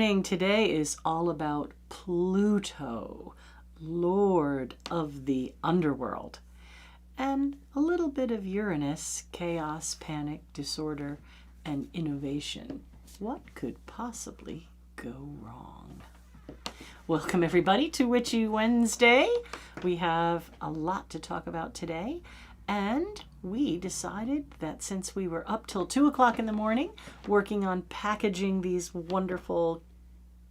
morning. Today is all about Pluto, Lord of the underworld, and a little bit of Uranus, chaos, panic, disorder, and innovation. What could possibly go wrong? Welcome everybody to Witchy Wednesday. We have a lot to talk about today, and we decided that since we were up till 2 o'clock in the morning working on packaging these wonderful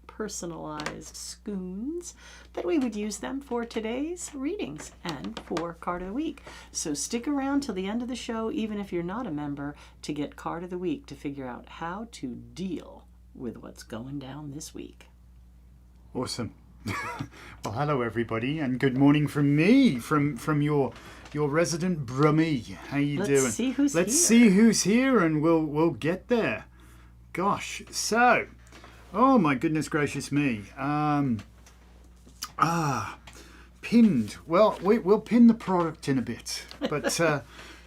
personalized scoons, that we would use them for today's readings and for Card of the Week. So stick around till the end of the show, even if you're not a member, to get Card of the Week to figure out how to deal with what's going down this week. Awesome. Well, hello everybody, and good morning from me, from your resident Brummie. How you doing? Let's see who's here, and we'll get there. Gosh, so, oh my goodness gracious me. Pinned. Well, we'll pin the product in a bit, but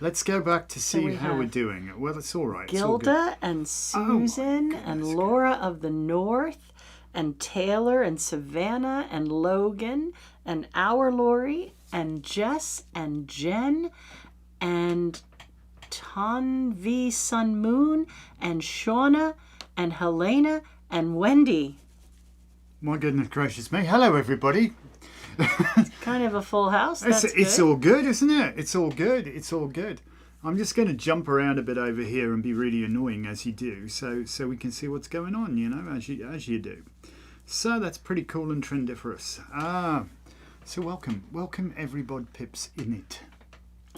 let's go back to see how we're doing. Well, it's all right. Gilda and Susan and Laura of the North, and Taylor and Savannah and Logan and Our Lori and Jess and Jen and Tanvi Sun Moon and Shauna and Helena and Wendy. My goodness gracious me. Hello everybody. It's kind of a full house. It's all good, isn't it? It's all good. It's all good. I'm just going to jump around a bit over here and be really annoying as you do, so we can see what's going on, you know, as you do. So that's pretty cool and trendiferous. So welcome everybody pips in it.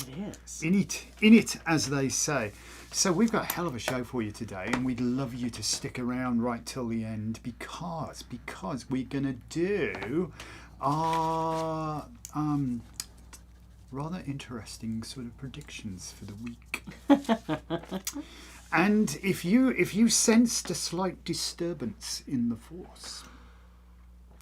It is. In it, as they say. So we've got a hell of a show for you today, and we'd love you to stick around right till the end because we're going to do our rather interesting sort of predictions for the week. And if you sensed a slight disturbance in the force,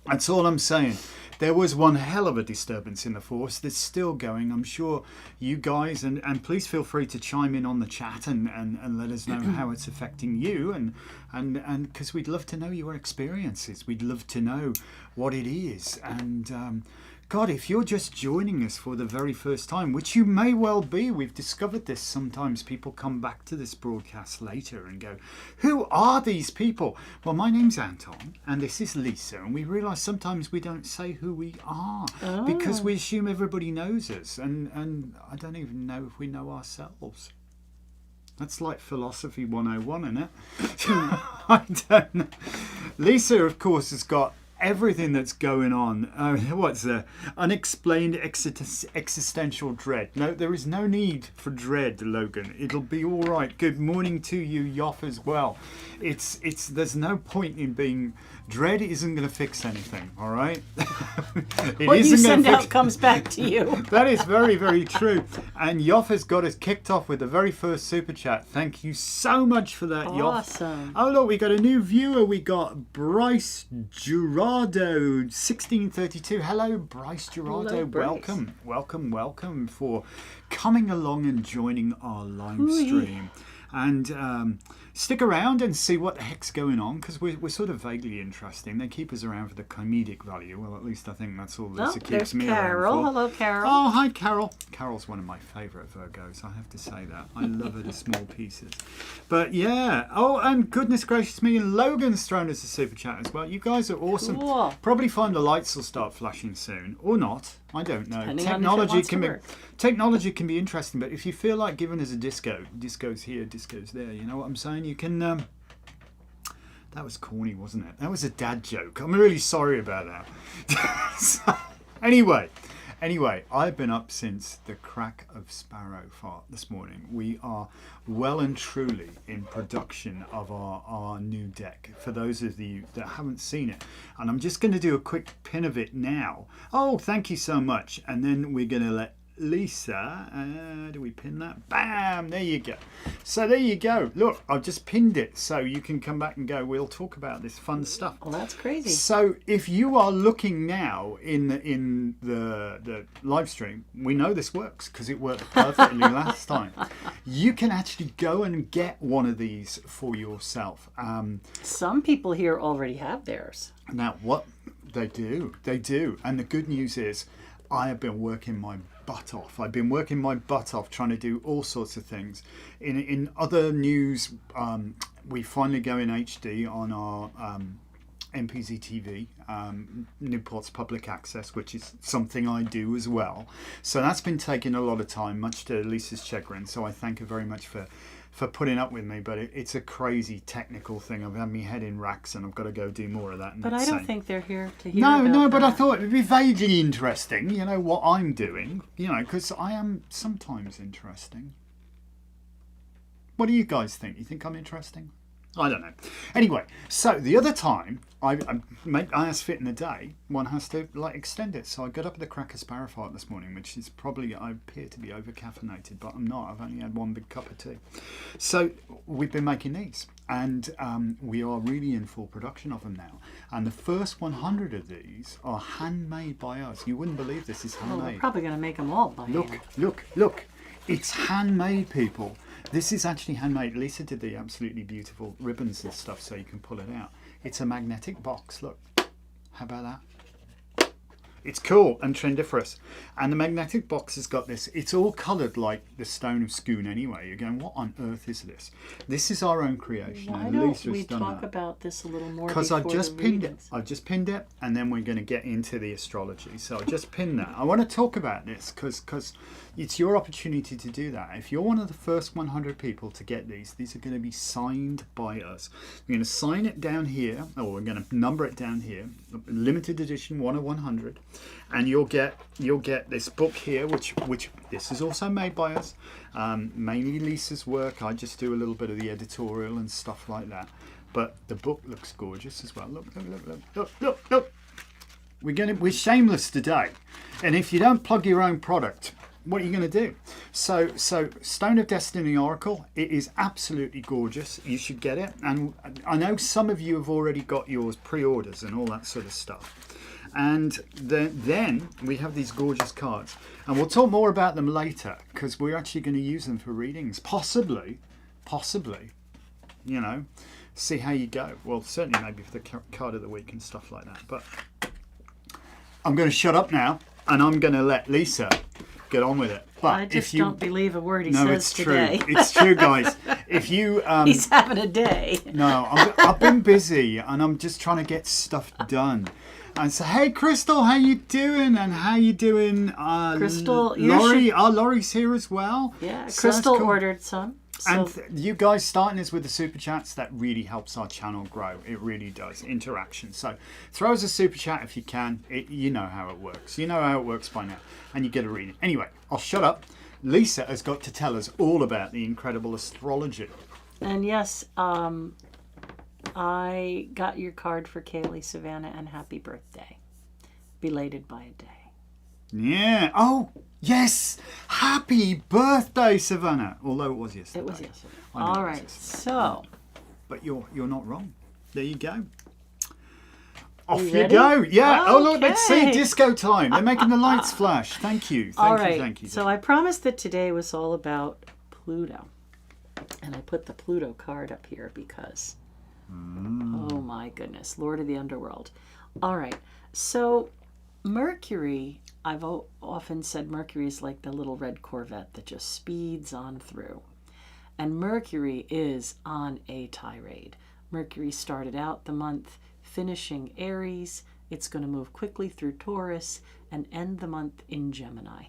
that's all I'm saying. There was one hell of a disturbance in the force that's still going. I'm sure you guys, and please feel free to chime in on the chat and let us know how it's affecting you, and because we'd love to know your experiences. We'd love to know what it is. And God, if you're just joining us for the very first time, which you may well be, we've discovered this. Sometimes people come back to this broadcast later and go, who are these people? Well, my name's Anton, and this is Lisa, and we realise sometimes we don't say who we are because we assume everybody knows us, and I don't even know if we know ourselves. That's like philosophy 101, isn't it? I don't know. Lisa, of course, has got everything that's going on. What's the unexplained existential dread? No, there is no need for dread, Logan. It'll be all right. Good morning to you, Yoff, as well. It's there's no point in being dread. Isn't going to fix anything. All right. What you send out comes back to you. That is very, very true. And Yoff has got us kicked off with the very first super chat. Thank you so much for that, Yoff. Awesome. Oh look, we got a new viewer. We got Bryce Gerardo 1632. Hello, Bryce Gerardo. Hello, Bryce. Welcome for coming along and joining our live stream. And stick around and see what the heck's going on, because we're sort of vaguely interesting. They keep us around for the comedic value. Well, at least I think that's all Lisa keeps me Carol. around for. Hello, Carol. Oh, hi, Carol. Carol's one of my favourite Virgos, I have to say that. I love her to small pieces. But yeah. Oh, and goodness gracious me, Logan's thrown us a super chat as well. You guys are awesome. Cool. Probably find the lights will start flashing soon, or not. I don't know. Technology can be interesting, but if you feel like giving us a disco's here, disco's there, you know what I'm saying? You can. That was corny, wasn't it? That was a dad joke. I'm really sorry about that. So, anyway, I've been up since the crack of sparrow fart this morning. We are well and truly in production of our new deck, for those of you that haven't seen it. And I'm just going to do a quick pin of it now. Oh, thank you so much. And then we're going to let Lisa. Do we pin that? Bam! There you go. So there you go. Look, I've just pinned it so you can come back and go, we'll talk about this fun stuff. Well, that's crazy. So if you are looking now in the live stream, we know this works because it worked perfectly last time. You can actually go and get one of these for yourself. Some people here already have theirs. Now, what they do, and the good news is, I have been working my butt off. I've been working my butt off trying to do all sorts of things. In other news, we finally go in HD on our MPZ TV, Newport's Public Access, which is something I do as well. So that's been taking a lot of time, much to Lisa's chagrin. So I thank her very much for putting up with me, but it's a crazy technical thing. I've had my head in racks and I've got to go do more of that. But I don't think they're here to hear about No, but that. I thought it would be vaguely interesting, what I'm doing, because I am sometimes interesting. What do you guys think? You think I'm interesting? I don't know. Anyway, so the other time I asked fit in the day, one has to extend it. So I got up at the Cracker Sparrow Fart this morning, which is probably, I appear to be over caffeinated, but I'm not. I've only had one big cup of tea. So we've been making these, and we are really in full production of them now. And the first 100 of these are handmade by us. You wouldn't believe this is handmade. Well, we're probably going to make them all by hand. Look. It's handmade, people. This is actually handmade. Lisa did the absolutely beautiful ribbons and stuff so you can pull it out. It's a magnetic box, look. How about that? It's cool and trendiferous. And the magnetic box has got this. It's all coloured like the stone of Scone anyway. You're going, what on earth is this? This is our own creation. Why and don't Lisa's we done talk that. about this a little more Because before I've just the pinned readings? it. I've just pinned it, and then we're going to get into the astrology. So I just pinned that. I want to talk about this because it's your opportunity to do that. If you're one of the first 100 people to get these are going to be signed by us. We're going to sign it down here, or we're going to number it down here. Limited edition, 1 of 100, and you'll get this book here, which this is also made by us. Mainly Lisa's work. I just do a little bit of the editorial and stuff like that. But the book looks gorgeous as well. Look. We're shameless today. And if you don't plug your own product, what are you going to do? So Stone of Destiny Oracle, it is absolutely gorgeous. You should get it. And I know some of you have already got yours pre-orders and all that sort of stuff. And then we have these gorgeous cards. And we'll talk more about them later because we're actually going to use them for readings. Possibly, see how you go. Well, certainly maybe for the card of the week and stuff like that. But I'm going to shut up now and I'm going to let Lisa get on with it. But I just don't believe a word he no, says it's today. true. It's true, guys. If you He's having a day. no, I've been busy and I'm just trying to get stuff done. And so, hey, Crystal, how you doing? And how you doing, Crystal? Laurie? Laurie's here as well. Yeah, So Crystal that's cool. ordered some. So And you guys starting us with the super chats, that really helps our channel grow. It really does. Interaction. So throw us a super chat if you can. You know how it works. You know how it works by now. And you get a reading. Anyway, I'll shut up. Lisa has got to tell us all about the incredible astrology. And yes, I got your card for Kaylee, Savannah, and happy birthday. Belated by a day. Yeah. Oh, yes. Happy birthday, Savannah. Although it was yesterday. It was yesterday. I know All it was right, yesterday. so But you're not wrong. There you go. Off you ready? go. Yeah. Oh, look, let's see. Okay. Disco time. They're making the lights flash. Thank you. all Thank you. right. Thank you. So I promised that today was all about Pluto. And I put the Pluto card up here because, oh my goodness, Lord of the Underworld. All right. So Mercury, I've often said Mercury is like the little red Corvette that just speeds on through. And Mercury is on a tirade. Mercury started out the month finishing Aries. It's going to move quickly through Taurus and end the month in Gemini.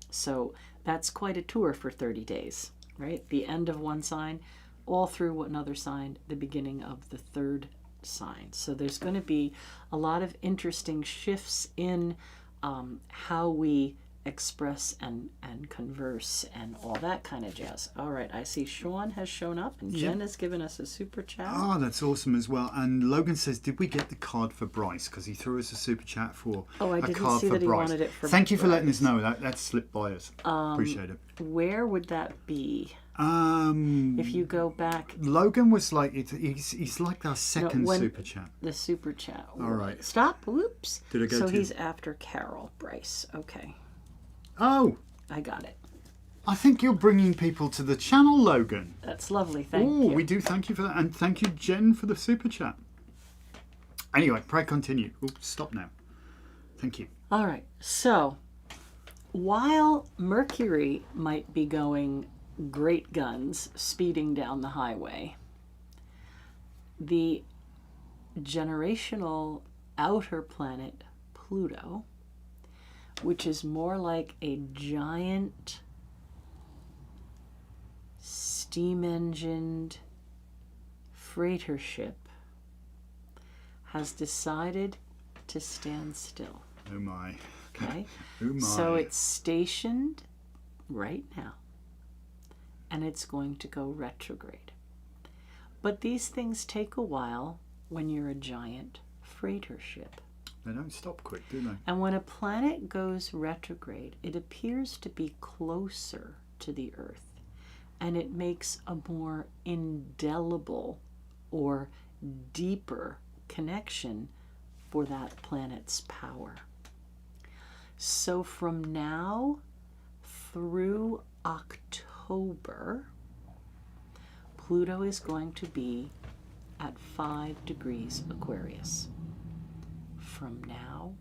So that's quite a tour for 30 days, right? The end of one sign, all through another sign, the beginning of the third sign. So there's going to be a lot of interesting shifts in how we express and converse and all that kind of jazz. All right, I see Sean has shown up and Jen has given us a super chat. Oh, that's awesome as well. And Logan says, did we get the card for Bryce? Because he threw us a super chat for I a didn't card see for that he Bryce. wanted it for Thank you for Bryce. letting us know. That slipped by us. Appreciate it. Where would that be? If you go back, Logan was like, he's like our second super chat. the super chat. All right. Stop. Whoops. Did I go so too? he's after Carol Bryce. Okay. Oh, I got it. I think you're bringing people to the channel, Logan. That's lovely. Thank Oh, you. we do thank you for that. And thank you, Jen, for the super chat. Anyway, pray continue. Oh, stop now. Thank you. All right. So, while Mercury might be going great guns, speeding down the highway, the generational outer planet Pluto, which is more like a giant steam-engined freighter ship, has decided to stand still. Oh my. Okay? Oh my. So it's stationed right now, and it's going to go retrograde. But these things take a while when you're a giant freighter ship. They don't stop quick, do they? And when a planet goes retrograde, it appears to be closer to the Earth, and it makes a more indelible or deeper connection for that planet's power. So from now through October, Pluto is going to be at 5 degrees Aquarius. From now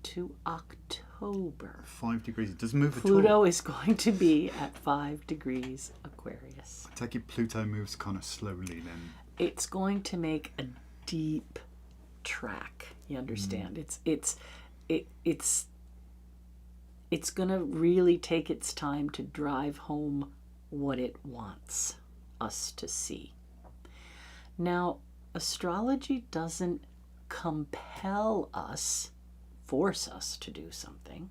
to October, 5 degrees. It doesn't move at all. Pluto is going to be at 5 degrees Aquarius. I take it Pluto moves kind of slowly then. It's going to make a deep track. You understand? It's going to really take its time to drive home what it wants us to see. Now, astrology doesn't compel us, force us to do something,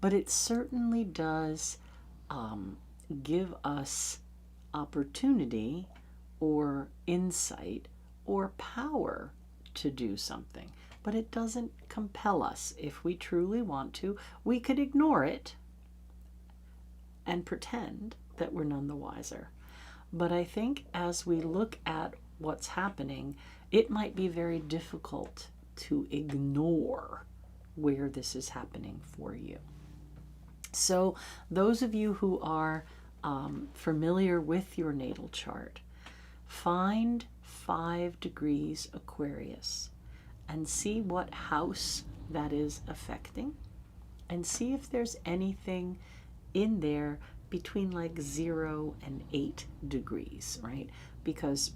but it certainly does give us opportunity or insight or power to do something. But it doesn't compel us. If we truly want to, we could ignore it and pretend that we're none the wiser. But I think as we look at what's happening, it might be very difficult to ignore where this is happening for you. So those of you who are familiar with your natal chart, find 5 degrees Aquarius and see what house that is affecting, and see if there's anything in there between like 0 and 8 degrees, right? Because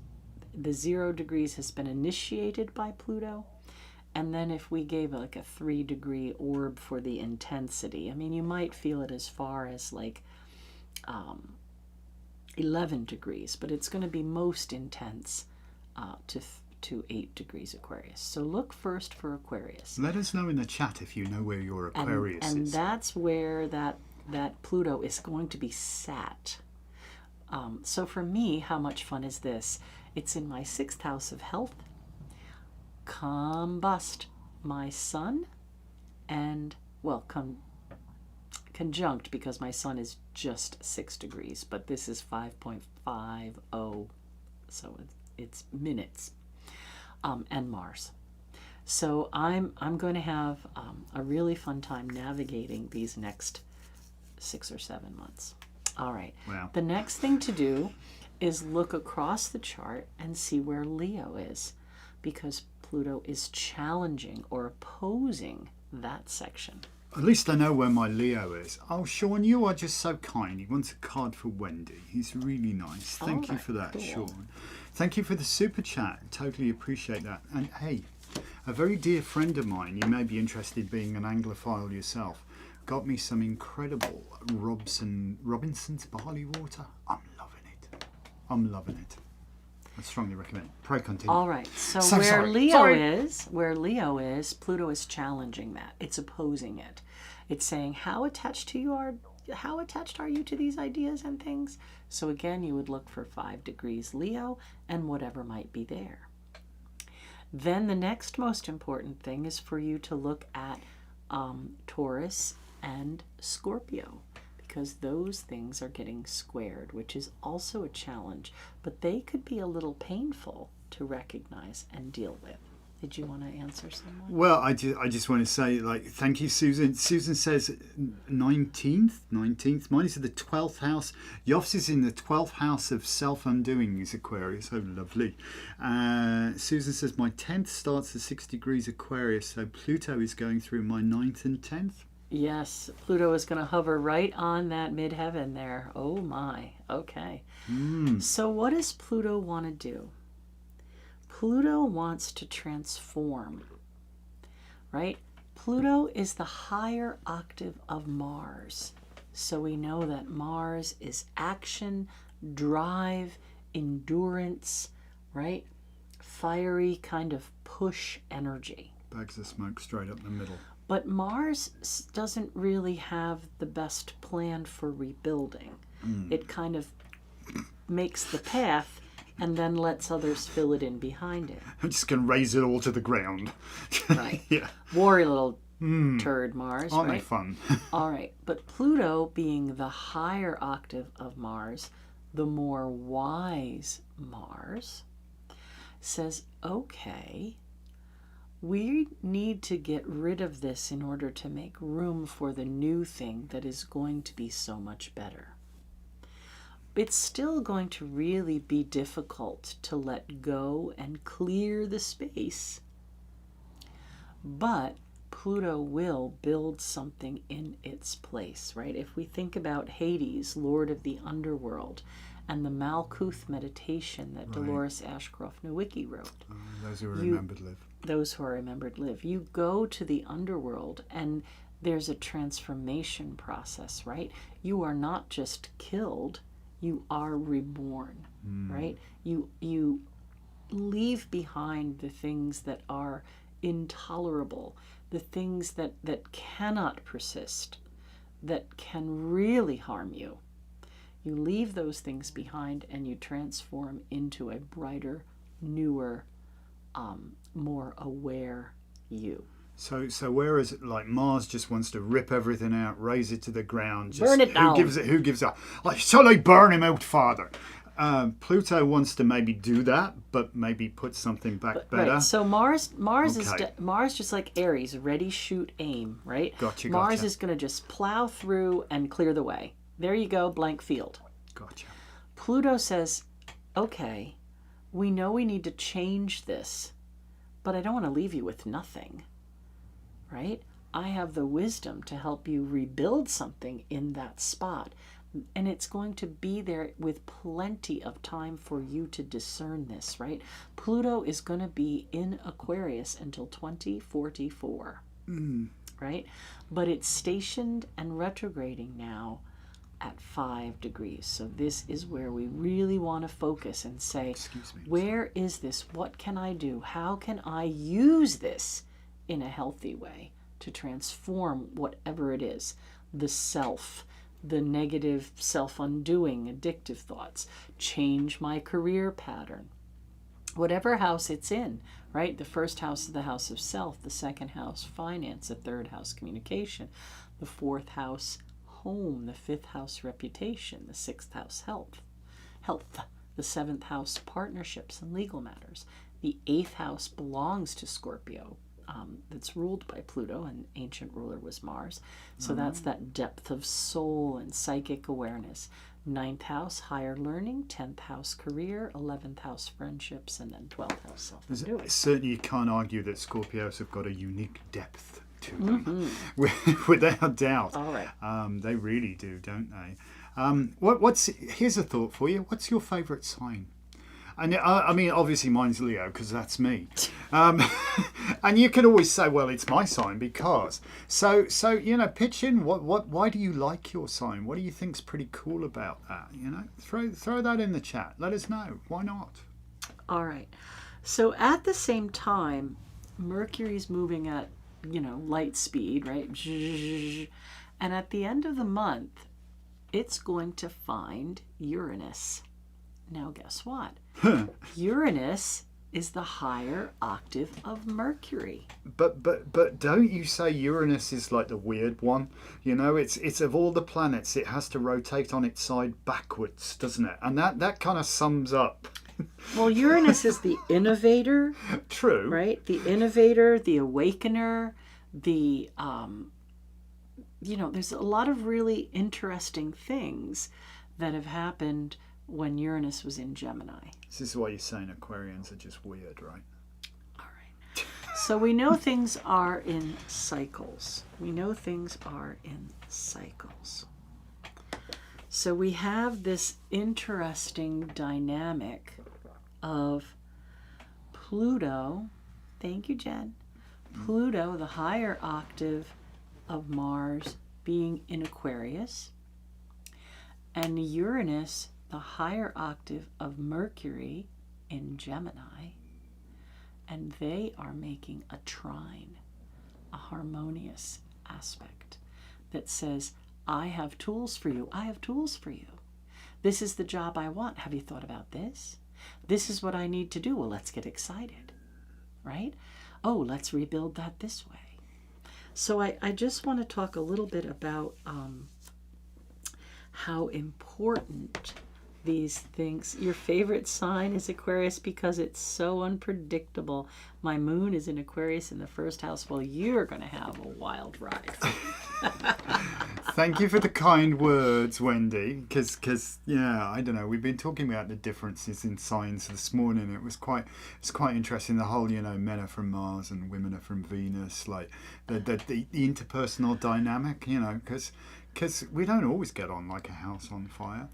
the 0 degrees has been initiated by Pluto, and then if we gave like a 3-degree orb for the intensity, I mean, you might feel it as far as like 11 degrees, but it's going to be most intense to 8 degrees Aquarius. So look first for Aquarius. Let us know in the chat if you know where your Aquarius is. And that's where that Pluto is going to be sat. So for me, how much fun is this? It's in my 6th house of health. Combust my sun and, well, conjunct, because my sun is just 6 degrees, but this is 5.50, so it's minutes, and Mars. So I'm going to have a really fun time navigating these next 6 or 7 months. All right. Wow. The next thing to do is look across the chart and see where Leo is, because Pluto is challenging or opposing that section. At least I know where my Leo is. Oh, Sean, you are just so kind. He wants a card for Wendy. He's really nice. Thank you for that, cool. Sean. Thank you for the super chat. Totally appreciate that. And hey, a very dear friend of mine, you may be interested in being an Anglophile yourself, got me some incredible Robinson's barley water. I'm loving it. I'm loving it. I strongly recommend. Pray continue. All right. So, So where sorry. Leo Sorry. is, Pluto is challenging that. It's opposing it. It's saying, how attached are you to these ideas and things? So again, you would look for 5 degrees Leo and whatever might be there. Then the next most important thing is for you to look at Taurus and Scorpio, because those things are getting squared, which is also a challenge, but they could be a little painful to recognize and deal with. Did you want to answer someone? Well, I just want to say, thank you, Susan. Susan says 19th. Mine is in the 12th house. Yoff's is in the 12th house of self-undoing, is Aquarius. Oh, lovely. Susan says my 10th starts at 6 degrees Aquarius, so Pluto is going through my 9th and 10th. Yes, Pluto is going to hover right on that midheaven there. Oh my, okay. So what does Pluto want to do? Pluto wants to transform, right? Pluto is the higher octave of Mars. So we know that Mars is action, drive, endurance, right? Fiery kind of push energy. Bags of smoke straight up the middle. But Mars doesn't really have the best plan for rebuilding. It kind of makes the path and then lets others fill it in behind it. I'm just going to raise it all to the ground. Right. Yeah. Worry little turd Mars, Aren't they right? fun? All right. But Pluto, being the higher octave of Mars, the more wise Mars, says, okay, we need to get rid of this in order to make room for the new thing that is going to be so much better. It's still going to really be difficult to let go and clear the space. But Pluto will build something in its place, right? If we think about Hades, Lord of the Underworld, and the Malkuth meditation that Dolores Ashcroft Nowicki wrote. Those who remembered live. Those who are remembered live. You go to the underworld and there's a transformation process, right? You are not just killed, you are reborn, right? You leave behind the things that are intolerable, the things that cannot persist, that can really harm you. You leave those things behind and you transform into a brighter, newer, more aware you. So whereas Mars just wants to rip everything out, raise it to the ground, just Burn it down. Who gives up? Shall I burn him out, Father? Pluto wants to maybe do that, but maybe put something back better. Right. So Mars Okay. is Mars just like Aries, ready, shoot, aim, right? Gotcha. Mars is going to just plow through and clear the way. There you go, blank field. Gotcha. Pluto says, okay, we know we need to change this, but I don't want to leave you with nothing, right? I have the wisdom to help you rebuild something in that spot. And it's going to be there with plenty of time for you to discern this, right? Pluto is going to be in Aquarius until 2044, right? But it's stationed and retrograding now at 5 degrees. So this is where we really want to focus and say, Excuse me. where is this? What can I do? How can I use this in a healthy way to transform whatever it is, the self, the negative self-undoing, addictive thoughts, change my career pattern, whatever house it's in, right? The first house is the house of self, the second house, finance, the third house, communication, the fourth house, home, the fifth house, reputation, the sixth house, health, the seventh house, partnerships and legal matters. The eighth house belongs to Scorpio, that's ruled by Pluto, and ancient ruler was Mars. So that's that depth of soul and psychic awareness. Ninth house, higher learning. 10th house, career. 11th house, friendships. And then 12th house, self-undoing. Certainly you can't argue that Scorpios have got a unique depth to them, without doubt. All right. They really do, don't they? Here's a thought for you. What's your favourite sign? And I mean, obviously mine's Leo because that's me. And you can always say, well, it's my sign because. So pitch in. Why do you like your sign? What do you think's pretty cool about that? Throw that in the chat. Let us know. Why not? All right. So at the same time, Mercury's moving at, light speed, right? And at the end of the month, it's going to find Uranus. Now, guess what? Uranus is the higher octave of Mercury. But don't you say Uranus is like the weird one? It's of all the planets, it has to rotate on its side backwards, doesn't it? And that kind of sums up. Well, Uranus is the innovator. True. Right? The innovator, the awakener, the there's a lot of really interesting things that have happened when Uranus was in Gemini. This is why you're saying Aquarians are just weird, right? All right. So we know things are in cycles. So we have this interesting dynamic of Pluto. Thank you, Jen. Pluto, the higher octave of Mars, being in Aquarius, and Uranus, the higher octave of Mercury, in Gemini, and they are making a trine, a harmonious aspect that says, I have tools for you. I have tools for you. This is the job I want. Have you thought about this? This is what I need to do. Well, let's get excited, right? Oh, let's rebuild that this way. So I just want to talk a little bit about how important these things. Your favorite sign is Aquarius because it's so unpredictable. My moon is in Aquarius in the first house. Well, you're going to have a wild ride. Thank you for the kind words, Wendy. Because I don't know. We've been talking about the differences in signs this morning. It's quite interesting. The whole, men are from Mars and women are from Venus. Like the interpersonal dynamic. Because we don't always get on like a house on fire.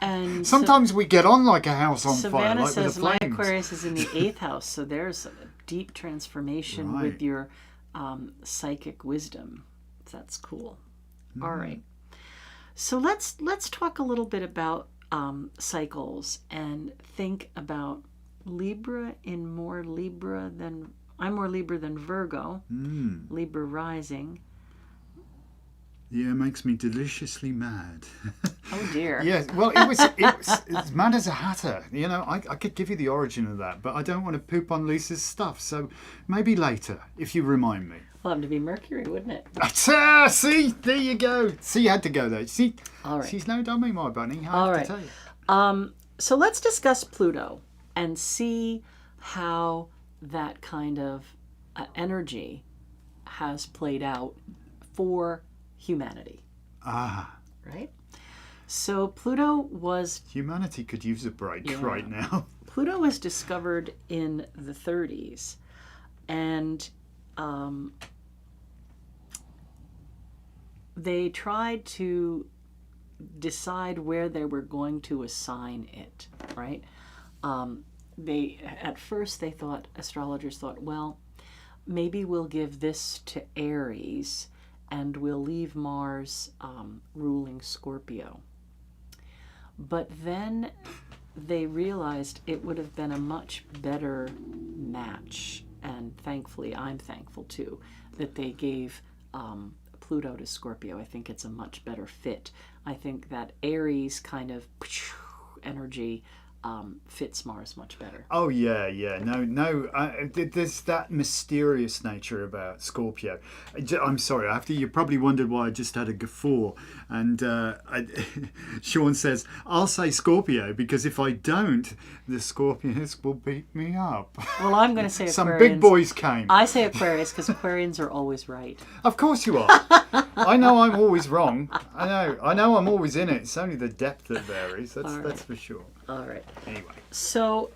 And sometimes we get on like a house on fire. Savannah like says with the my flames. Aquarius is in the 8th house, so there's a deep transformation Right. with your psychic wisdom. That's cool. All right. So let's talk a little bit about cycles and think about Libra. I'm more Libra than Virgo. Libra rising. Yeah, it makes me deliciously mad. Oh dear. Yes, well, it's mad as a hatter. I could give you the origin of that, but I don't want to poop on Lisa's stuff. So maybe later, if you remind me. Well, have to be Mercury, wouldn't it? See, there you go. See, you had to go there. See, all right. She's no dummy, my bunny. I All have right. to tell you. So let's discuss Pluto and see how that kind of energy has played out for humanity. Right? So Pluto was... Humanity could use a break right now. Pluto was discovered in the 30s. And they tried to decide where they were going to assign it, right? At first they thought, astrologers thought, well, maybe we'll give this to Aries and we'll leave Mars ruling Scorpio. But then they realized it would have been a much better match, and thankfully, I'm thankful too, that they gave Pluto to Scorpio. I think it's a much better fit. I think that Aries kind of energy fits Mars much better. Oh yeah. No. There's that mysterious nature about Scorpio. I'm sorry. You probably wondered why I just had a guffaw. And Sean says, "I'll say Scorpio because if I don't, the Scorpions will beat me up." Well, I'm going to say Aquarians. Some big boys came. I say Aquarius because Aquarians are always right. Of course you are. I know I'm always wrong. I know I'm always in it. It's only the depth that varies. That's for sure. All right. Anyway. So,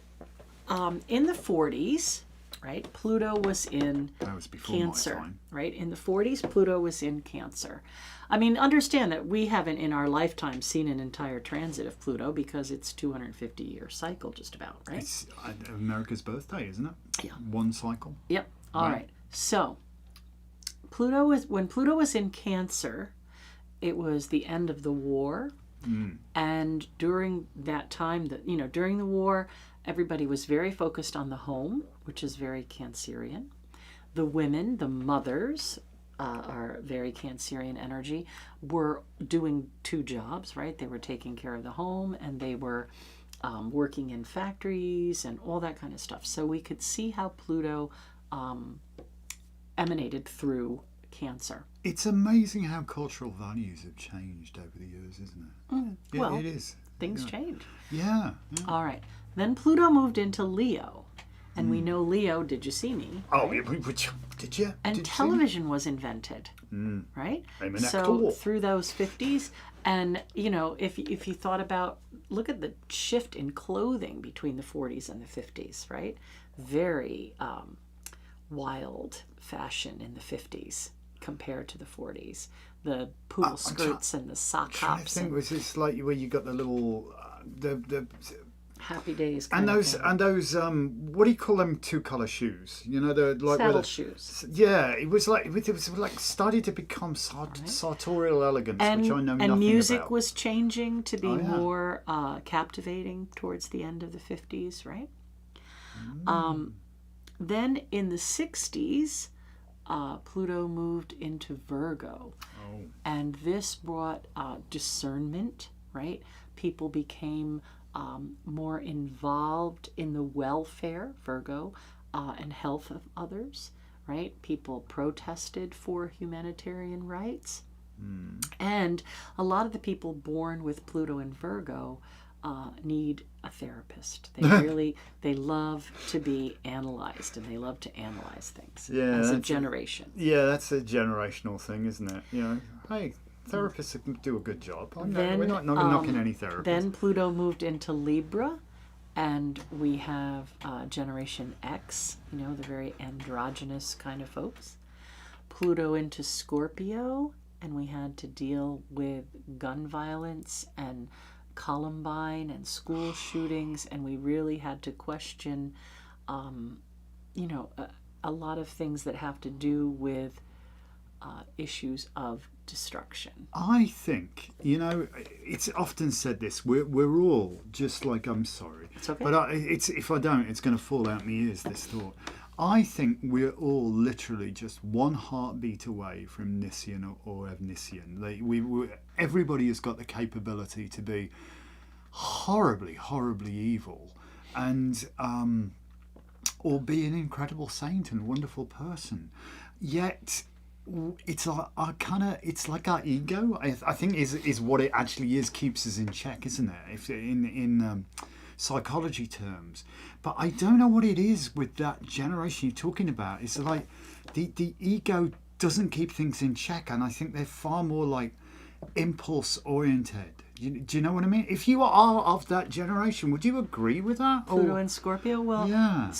in the 40s, right, Pluto was in That was before Cancer. my time. Right? In the 40s, Pluto was in Cancer. I mean, understand that we haven't in our lifetime seen an entire transit of Pluto because it's 250-year cycle just about, right? It's America's birthday, isn't it? Yeah. One cycle. Yep. All right. So, when Pluto was in Cancer, it was the end of the war. And during that time, during the war, Everybody was very focused on the home, which is very Cancerian. The women, the mothers, are very Cancerian energy, were doing two jobs, right? They were taking care of the home and they were working in factories and all that kind of stuff. So we could see how Pluto emanated through Cancer. It's amazing how cultural values have changed over the years, isn't it? Well, it is. Things change. Yeah. All right. Then Pluto moved into Leo. And we know Leo, did you see me? Oh, did you? And Did you television was invented, right? I'm an So actor. through those 50s, and if you thought about, look at the shift in clothing between the 40s and the 50s, right? Very wild fashion in the 50s compared to the 40s. The poodle skirts and the sock I hops think and was this like where you got the little the Happy Days and kind of those thing. and those what do you call them, two colour shoes? You know, the like Saddle where the, shoes. Yeah, it was like started to become sartorial elegance, which I know nothing And music about. was changing to be Oh, yeah. more captivating towards the end of the 50s, right? Then in the 60s, Pluto moved into Virgo. Oh. And this brought discernment, right? People became more involved in the welfare, Virgo, and health of others, right? People protested for humanitarian rights. And a lot of the people born with Pluto in Virgo need a therapist. They love to be analyzed, and they love to analyze things as a generation. Yeah, that's a generational thing, isn't it? You know, hey, therapists do a good job. We're not knocking any therapists. Then Pluto moved into Libra, and we have Generation X, the very androgynous kind of folks. Pluto into Scorpio, and we had to deal with gun violence and Columbine and school shootings, and we really had to question, a lot of things that have to do with issues of destruction. I think, it's often said this, we're all just like, I'm sorry. It's okay. But if I don't, it's going to fall out my ears, this thought. I think we're all literally just one heartbeat away from Nissian or Evnisian. Everybody has got the capability to be horribly, horribly evil, and or be an incredible saint and wonderful person. Yet it's like our ego. I think is what it actually is, keeps us in check, isn't it? If in psychology terms. But I don't know what it is with that generation you're talking about. It's like the ego doesn't keep things in check, and I think they're far more like impulse oriented. Do you know what I mean? If you are of that generation, would you agree with that? Pluto and Scorpio? Well, yeah.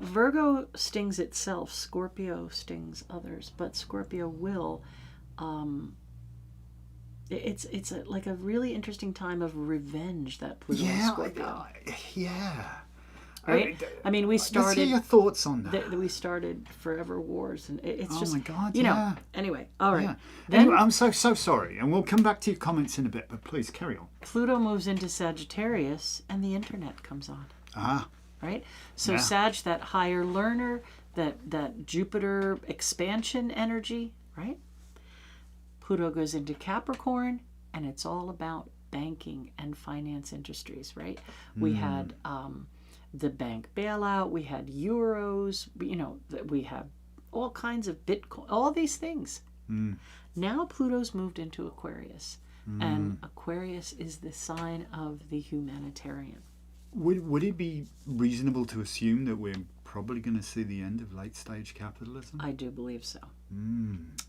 Virgo stings itself, Scorpio stings others, but Scorpio will. It's like a really interesting time of revenge, that Pluto and Scorpio. Yeah. Right? I mean, we started. Let's hear your thoughts on that. We started forever wars, and it's just. Oh my God! Anyway, all right. Yeah. Then anyway, I'm so sorry, and we'll come back to your comments in a bit. But please carry on. Pluto moves into Sagittarius, and the internet comes on. Right. So Yeah. Sag, that higher learner, that Jupiter expansion energy, right? Pluto goes into Capricorn, and it's all about banking and finance industries, right? We had the bank bailout, we had euros, we have all kinds of Bitcoin, all these things. Now Pluto's moved into Aquarius, and Aquarius is the sign of the humanitarian. Would it be reasonable to assume that we're probably going to see the end of late stage capitalism? I do believe so.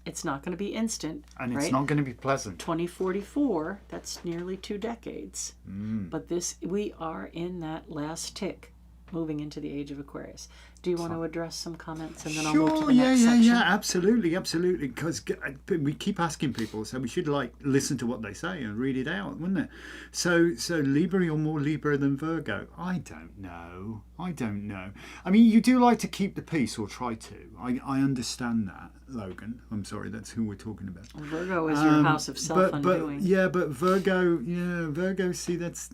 It's not going to be instant, And right? it's not going to be pleasant. 2044, that's nearly 2 decades. But we are in that last tick, moving into the age of Aquarius. Do you want to address some comments and then I'll move to Sure, the next section? yeah, absolutely. Because we keep asking people, so we should listen to what they say and read it out, wouldn't it? So Libra, you're more Libra than Virgo. I don't know. I mean, you do like to keep the peace, or try to. I understand that, Logan. I'm sorry, that's who we're talking about. Virgo is your house of self-undoing. But Virgo, see, that's...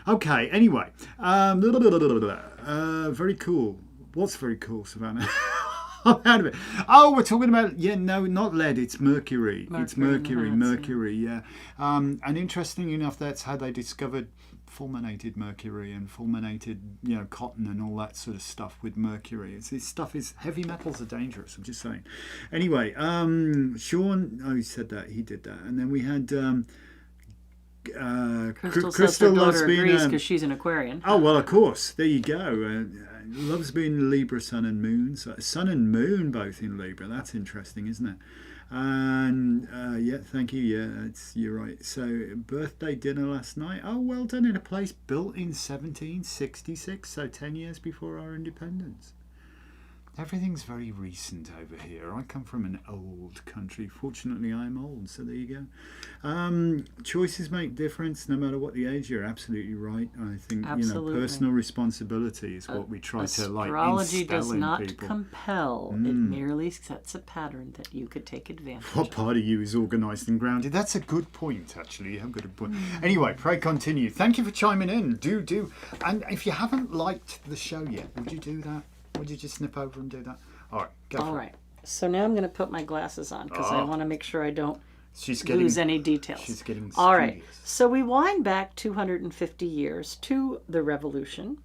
Okay, anyway. Very cool. What's very cool, Savannah? I'm out of it. Oh, we're talking about... not lead, it's mercury. It's mercury, yeah. And interesting enough, that's how they discovered fulminated mercury and fulminated, cotton and all that sort of stuff with mercury. This stuff is... Heavy metals are dangerous, I'm just saying. Anyway, Sean... he said that. He did that. And then we had... Crystal says her daughter agrees because she's an Aquarian. Oh, well, of course. There you go. Loves being Libra, Sun and Moon. So Sun and Moon both in Libra. That's interesting, isn't it? And thank you. Yeah, you're right. So birthday dinner last night. Oh, well done, in a place built in 1766. So 10 years before our independence. Everything's very recent over here. I come from an old country. Fortunately, I'm old, so there you go. Choices make difference no matter what the age. You're absolutely right. I think personal responsibility is what we try to astrology instill does in not people. Compel. It merely sets a pattern that you could take advantage What of. part of you is organised and grounded? That's a good point, actually. You have got a point. Anyway, pray continue. Thank you for chiming in. Do. And if you haven't liked the show yet, would you do that? Would you just snip over and do that? All right, go for it. All right. So now I'm going to put my glasses on because I want to make sure I don't lose any details. She's getting studious. All right. So we wind back 250 years to the Revolution.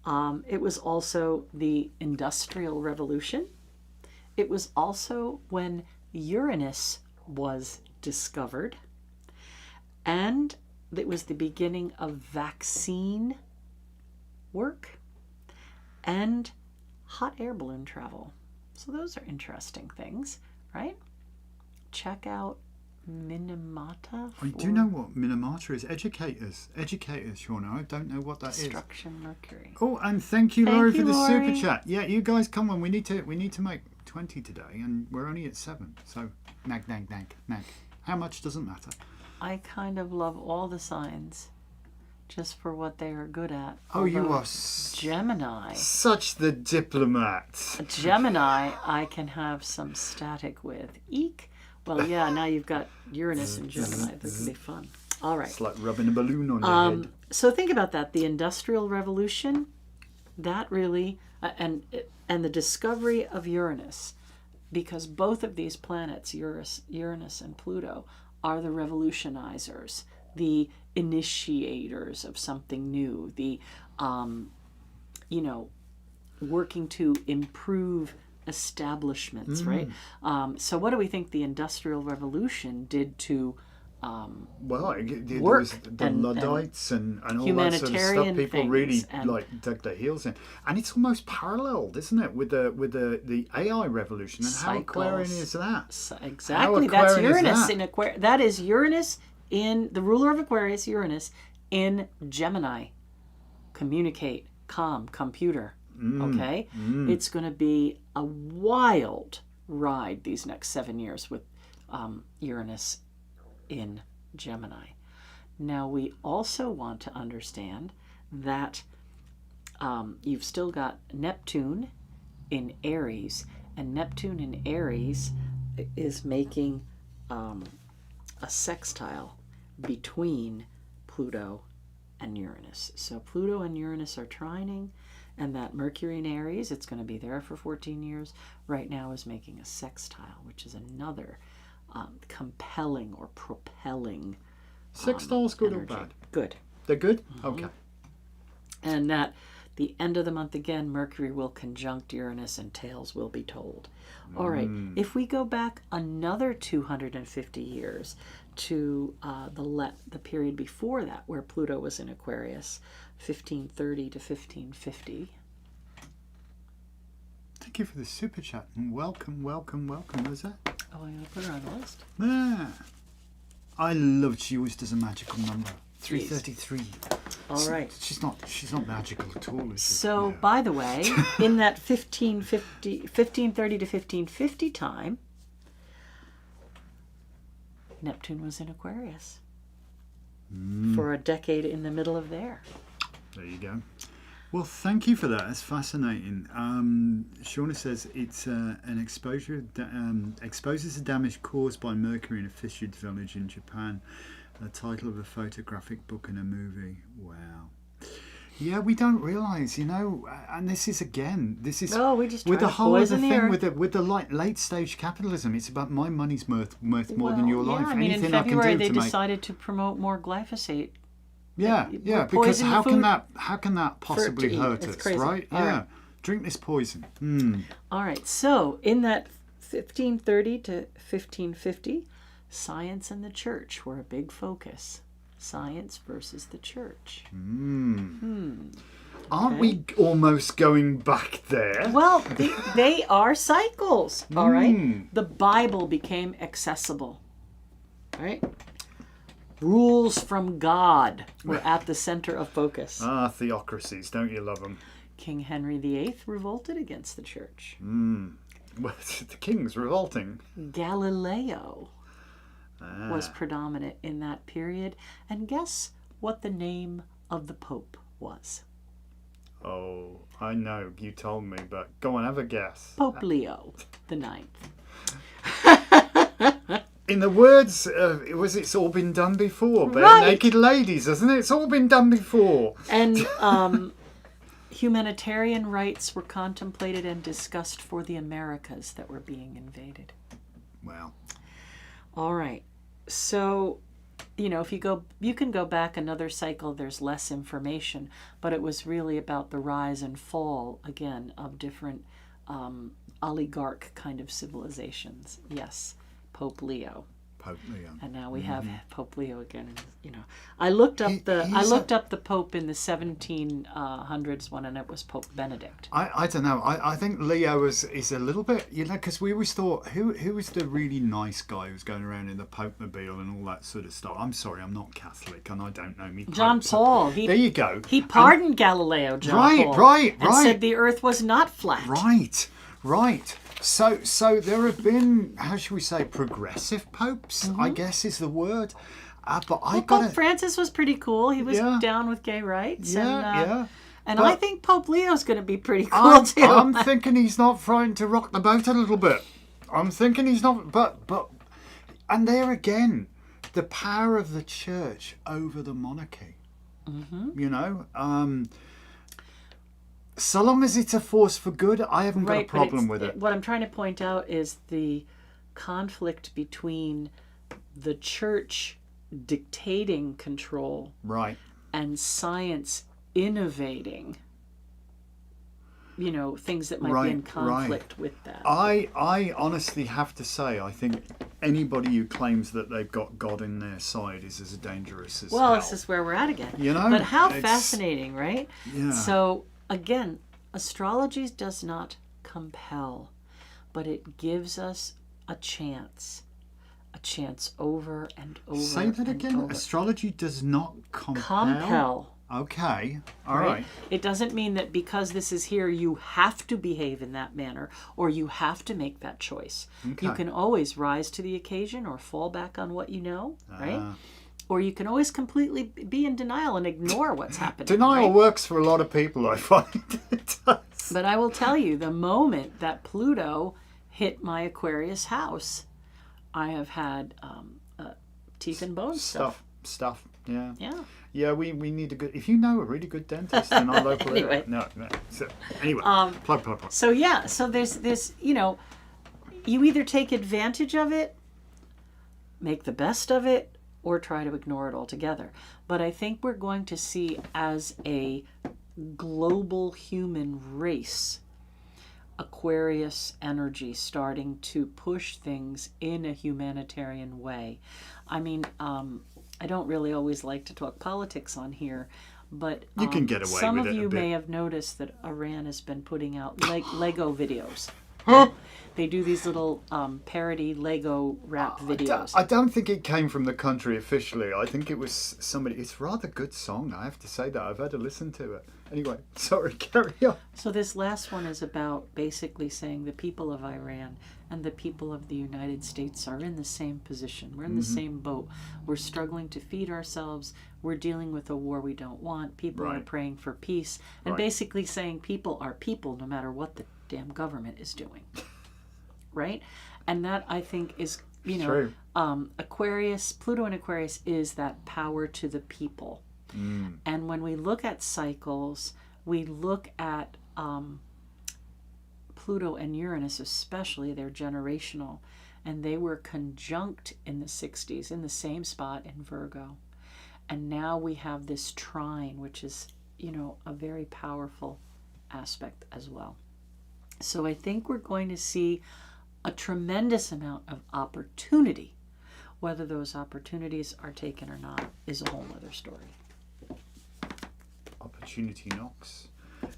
It was also the Industrial Revolution. It was also when Uranus was discovered. And it was the beginning of vaccine work and hot air balloon travel. So those are interesting things, right? Check out Minamata. I do know what Minamata is. Educate us, Shauna. I don't know what that is. Destruction Mercury. Oh, and thank you, Laurie, for the Laurie. super chat. Yeah, you guys come on. We need to make 20 today, and we're only at 7. So nag. How much doesn't matter. I kind of love all the signs just for what they are good at. Oh, you Although are Gemini. such the diplomat. Gemini, I can have some static with. Eek. Well, yeah, now you've got Uranus and Gemini. This can be fun. All right. It's like rubbing a balloon on your head. So think about that. The Industrial Revolution, that really, and the discovery of Uranus, because both of these planets, Uranus and Pluto, are the revolutionizers, the initiators of something new, the working to improve establishments, right? So what do we think the Industrial Revolution did to There work was the Luddites and all that sort of humanitarian stuff. People things really and- dug their heels in, and it's almost paralleled, isn't it, with the AI revolution? And how Aquarian is that? Exactly, that's Uranus in Aquarius. That is Uranus in the ruler of Aquarius, Uranus in Gemini. Communicate, computer. Okay, it's going to be a wild ride these next 7 years with Uranus in Gemini. Now we also want to understand that you've still got Neptune in Aries, and Neptune in Aries is making a sextile between Pluto and Uranus. So Pluto and Uranus are trining, and that Mercury in Aries, it's going to be there for 14 years, right now is making a sextile, which is another compelling or propelling Sextiles, good energy. or bad? Good. They're good? Okay. And that the end of the month again, Mercury will conjunct Uranus and tales will be told. All right, if we go back another 250 years to the period before that, where Pluto was in Aquarius, 1530 to 1550. Thank you for the super chat, and welcome. Where's that? Oh, I'm going to put her on the list. Ah, I loved she used as a magical number. 3:33. All right. She's not magical at all, is she? So, Yeah. by the way, in that 1530 to 1550 time, Neptune was in Aquarius for a decade in the middle of there. There you go. Well, thank you for that. That's fascinating. Shauna says it's an exposure exposes the damage caused by Mercury in a fissured village in Japan. The title of a photographic book and a movie. Wow. Yeah, we don't realise, and this is We just with try the to whole other poison the thing earth. with the late stage capitalism. It's about my money's worth more than your life. I mean, in Anything I February can do they to make decided to promote more glyphosate. Yeah, We're because poisoning how can food that possibly to eat. hurt It's us, crazy. right? All Yeah. right. Drink this poison. All right, so in that 1530 to 1550, science and the church were a big focus. Science versus the church. Aren't we almost going back there? Well, they are cycles, all right? The Bible became accessible, right? Rules from God were at the center of focus. Theocracies, don't you love them? King Henry VIII revolted against the church. Well, the king's revolting. Galileo was predominant in that period. And guess what the name of the Pope was? Oh, I know. You told me, but go on, have a guess. Pope Leo the Ninth. In the words, it's all been done before. Bare Right. naked ladies, hasn't it? It's all been done before. And humanitarian rights were contemplated and discussed for the Americas that were being invaded. Wow. All right. So, if you can go back another cycle, there's less information, but it was really about the rise and fall, again, of different oligarch kind of civilizations. Yes, Pope Leo. Pope Leo. And now we have Pope Leo again. I looked up the Pope in the 1700s one, and it was Pope Benedict. I don't know. I think Leo is a little bit, because we always thought, who was the really nice guy who was going around in the Pope-mobile and all that sort of stuff? I'm sorry, I'm not Catholic, and I don't know me. John popes. Paul. There you go. He pardoned Galileo, John Paul. Right. And said the Earth was not flat. Right. So there have been, how should we say, progressive popes, I guess is the word. But Pope Francis was pretty cool. He was down with gay rights. And I think Pope Leo's going to be pretty cool too. I'm thinking he's not frightened to rock the boat a little bit. I'm thinking he's not, but, and there again, the power of the church over the monarchy. So long as it's a force for good, I haven't got a problem with it. What I'm trying to point out is the conflict between the church dictating control and science innovating, things that might be in conflict with that. I honestly have to say, I think anybody who claims that they've got God in their side is as dangerous as hell. This is where we're at again. But how fascinating, right? Yeah. So, again, astrology does not compel, but it gives us a chance over and over. Say that again. Over. Astrology does not compel. Okay. All right. It doesn't mean that because this is here, you have to behave in that manner or you have to make that choice. Okay. You can always rise to the occasion or fall back on what you know, right? Or you can always completely be in denial and ignore what's happening. Denial works for a lot of people, I find. It does. But I will tell you, the moment that Pluto hit my Aquarius house, I have had teeth and bone stuff. Yeah. Yeah. Yeah, we need a good. If you know a really good dentist in our local area. No. So anyway, plug. So there's this. You either take advantage of it, make the best of it, or try to ignore it altogether. But I think we're going to see, as a global human race, Aquarius energy starting to push things in a humanitarian way. I mean, I don't really always like to talk politics on here, but you can get away some with of it you a bit. may have noticed that Iran has been putting out Lego videos. They do these little parody Lego rap videos. I don't think it came from the country officially. I think it was somebody. It's a rather good song, I have to say that. I've had to listen to it. Anyway, sorry, carry on. So this last one is about basically saying the people of Iran and the people of the United States are in the same position. We're in the same boat. We're struggling to feed ourselves. We're dealing with a war we don't want. People are praying for peace. And basically saying people are people no matter what the damn government is doing. Right? And that, I think, is, Aquarius, Pluto in Aquarius is that power to the people. And when we look at cycles, we look at Pluto and Uranus especially, they're generational, and they were conjunct in the 60s in the same spot in Virgo. And now we have this trine, which is, a very powerful aspect as well. So I think we're going to see a tremendous amount of opportunity. Whether those opportunities are taken or not is a whole other story. Opportunity knocks,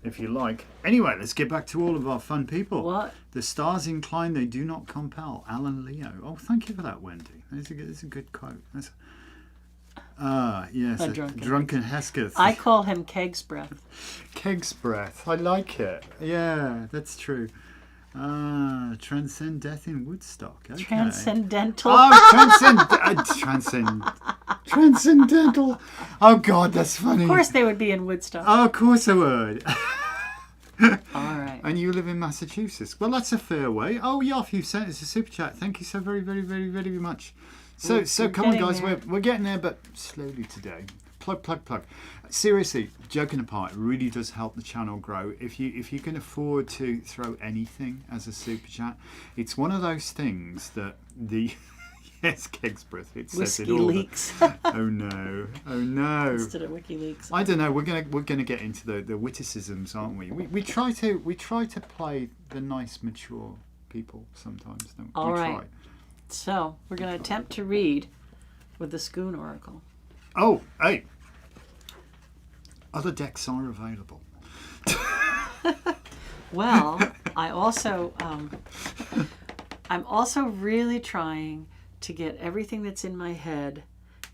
if you like. Anyway, let's get back to all of our fun people. What? The stars incline, they do not compel. Alan Leo. Oh, thank you for that, Wendy. That's a good quote. Yes, a drunken Hesketh. I call him Keg's Breath. Keg's Breath. I like it. Yeah, that's true. Transcend death in Woodstock. Okay. Transcendental. Transcendental. Oh God, that's funny. Of course they would be in Woodstock. Oh, of course I would. All right. And you live in Massachusetts. Well, that's a fair way. Oh, Yoff, you sent us a super chat. Thank you so very, very, very, very much. So come on, guys. We're getting there, but slowly today. Plug. Seriously, joking apart, it really does help the channel grow. If you can afford to throw anything as a super chat, it's one of those things that the yes, Kegsbreath, it says it all. Leaks. Oh no. Instead of WikiLeaks. I don't know. We're gonna get into the witticisms, aren't we? We try to play the nice, mature people sometimes. Don't we? All right. So we're gonna attempt to read with the Schoon Oracle. Oh, hey. Other decks are available. Well, I'm also really trying to get everything that's in my head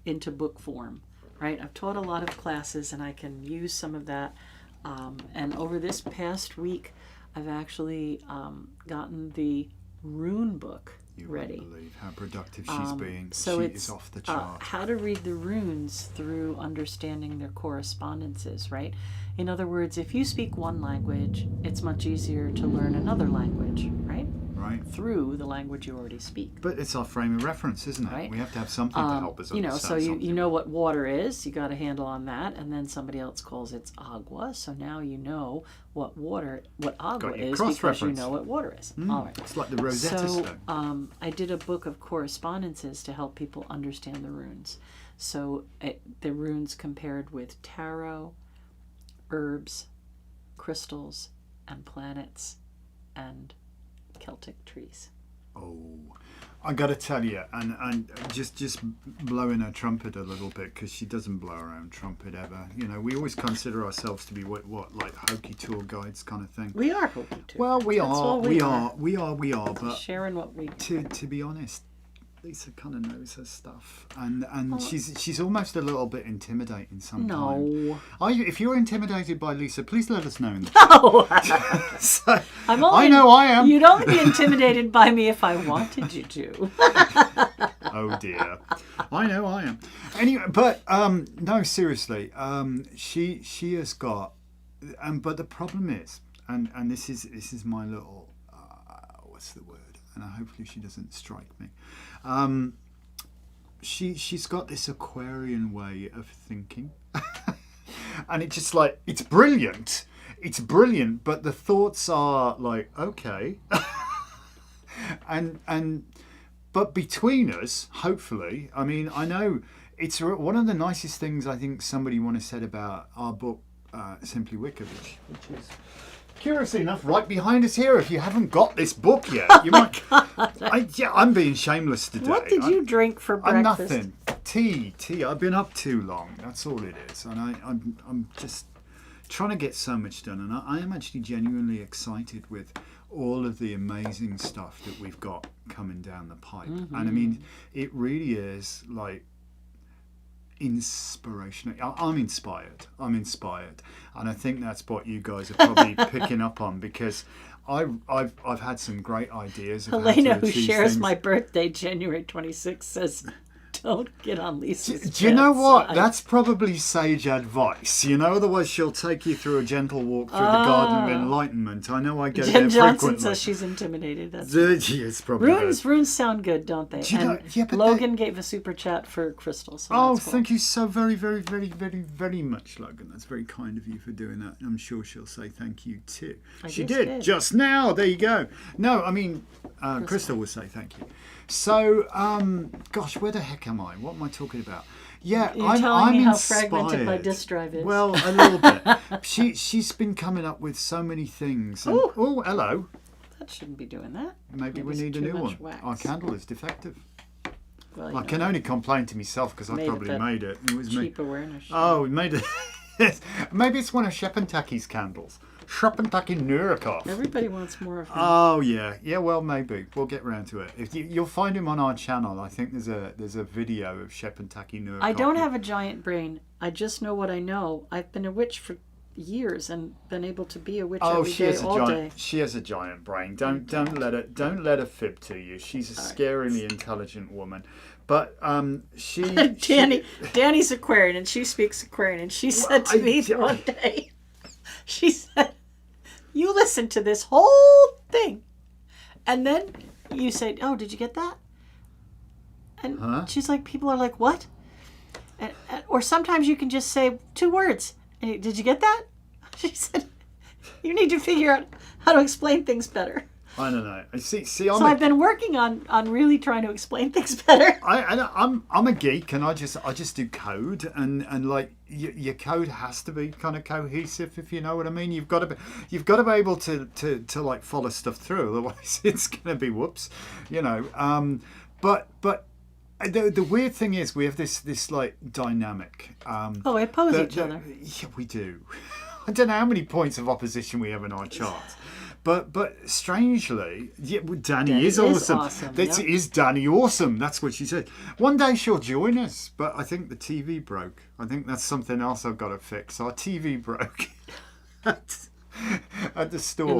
into book form, right? I've taught a lot of classes and I can use some of that. And over this past week, I've actually gotten the rune book ready. You won't believe how productive she's being. So she is off the chart. How to read the runes through understanding their correspondences, right? In other words, if you speak one language, it's much easier to learn another language, right? Right. Through the language you already speak. But it's our frame of reference, isn't it? Right. We have to have something to help us understand so something. you know what water is, you got a handle on that, and then somebody else calls it agua, so now you know what agua is because you know what water is. All right. It's like the Rosetta Stone. I did a book of correspondences to help people understand the runes. So the runes compared with tarot, herbs, crystals, and planets, and Celtic trees. Oh, I got to tell you, and just blowing her trumpet a little bit, because she doesn't blow her own trumpet ever. We always consider ourselves to be what like hokey tour guides kind of thing. We are hokey tour. Well, we are. But sharing what we to be honest, Lisa kind of knows her stuff, and she's almost a little bit intimidating sometimes. No. If you're intimidated by Lisa, please let us know. No. So, I know I am. You'd only be intimidated by me if I wanted you to. Oh dear. I know I am. Anyway, but no, seriously, she has got, but the problem is, and this is my little what's the word? And hopefully she doesn't strike me. She's got this Aquarian way of thinking, and it's just like it's brilliant, but the thoughts are like okay, but between us, hopefully, I mean, I know it's one of the nicest things I think somebody once said about our book, Simply Wicca, which is, curiously enough, right behind us here. If you haven't got this book yet, you might. I'm being shameless today. What did you drink for breakfast? Nothing. Tea. I've been up too long. That's all it is. And I'm just trying to get so much done. And I am actually genuinely excited with all of the amazing stuff that we've got coming down the pipe. And I mean, it really is like inspirational. I'm inspired, and I think that's what you guys are probably picking up on, because I've had some great ideas of Helena, how to who achieve shares things. my birthday, January 26th, says, don't get on Lisa's Do you know what? side. That's probably sage advice. Otherwise she'll take you through a gentle walk through the garden of enlightenment. I know I go Jen there Johnson frequently. says she's intimidated. That's It's probably runes sound good, don't they? Do you know- And yeah, but Logan gave a super chat for crystals. So Oh, that's cool. thank you so very, very, very, very, very much, Logan. That's very kind of you for doing that. I'm sure she'll say thank you too. She just did did. just now. There you go. No, I mean, Crystal will say thank you. So, gosh, where the heck am I? What am I talking about? Yeah, You're I'm telling me how inspired. fragmented my disc drive is. Well, a little bit. She's been coming up with so many things. And, Ooh. oh, hello. That shouldn't be doing that. Maybe we it's need a too new much one. wax. Our candle is defective. Well, I can only complain to myself because I Made it probably that made it. It was me. cheap awareness. Oh, we made it. Yes. Maybe it's one of Shepentaki's candles. Shepentaki Nurikov. Everybody wants more of him. Oh yeah, yeah. Well, maybe we'll get round to it. If you'll find him on our channel. I think there's a video of Shepentaki Nurikov. I don't have a giant brain. I just know what I know. I've been a witch for years and been able to be a witch Oh, every she day, has a all giant. day. She has a giant brain. Don't let her fib to you. She's a scarily intelligent woman. But she. Danny's Aquarian, and she speaks Aquarian, and she said to me one day, she said, "You listen to this whole thing, and then you say, 'Oh, did you get that?'" And she's like, "People are like, what?" Or sometimes you can just say 2 words. And did you get that? She said, "You need to figure out how to explain things better." I don't know. See, So I've been working on really trying to explain things better. I'm a geek, and I just do code, and like your code has to be kind of cohesive, if you know what I mean. You've got to be able to like follow stuff through, otherwise it's gonna be whoops, But the weird thing is we have this like dynamic. We oppose each other. Yeah, we do. I don't know how many points of opposition we have in our charts. But strangely, Danny is awesome. This is Danny awesome. That's what she said. One day she'll join us, but I think the TV broke. I think that's something else I've got to fix. Our TV broke at the store.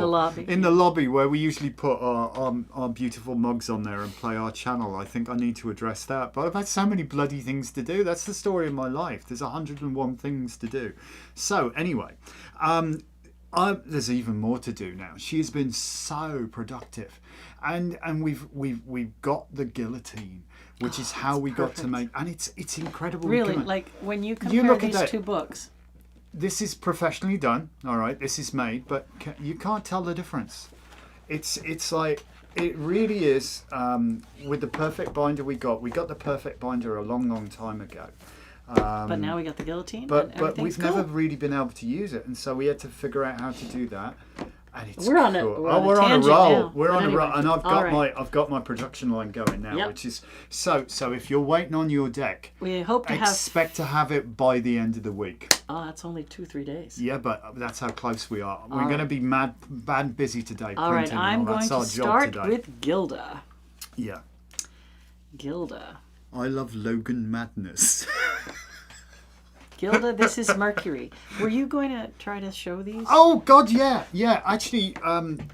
In the lobby where we usually put our beautiful mugs on there and play our channel. I think I need to address that. But I've had so many bloody things to do. That's the story of my life. There's 101 things to do. So anyway, there's even more to do now. She has been so productive, and we've got the guillotine, which is how we got to make, and it's incredible. Really, like when you compare these 2 books. This is professionally done, all right. This is made, but you can't tell the difference. It's like it really is. With the perfect binder we got the perfect binder a long time ago. But now we got the guillotine. But we've never really been able to use it, and so we had to figure out how to do that. And it's we're on a roll. now. We're on a roll, and Right. I've got my production line going now, Yep. which is so. If you're waiting on your deck, We hope to expect to have it by the end of the week. Oh, that's only 2-3 days. Yeah, but that's how close we are. We're going to be mad busy today. All right, I'm going to start today. with Gilda. Yeah. Gilda. I love Logan madness. Gilda, this is Mercury. Were you going to try to show these? Oh God, yeah. Actually,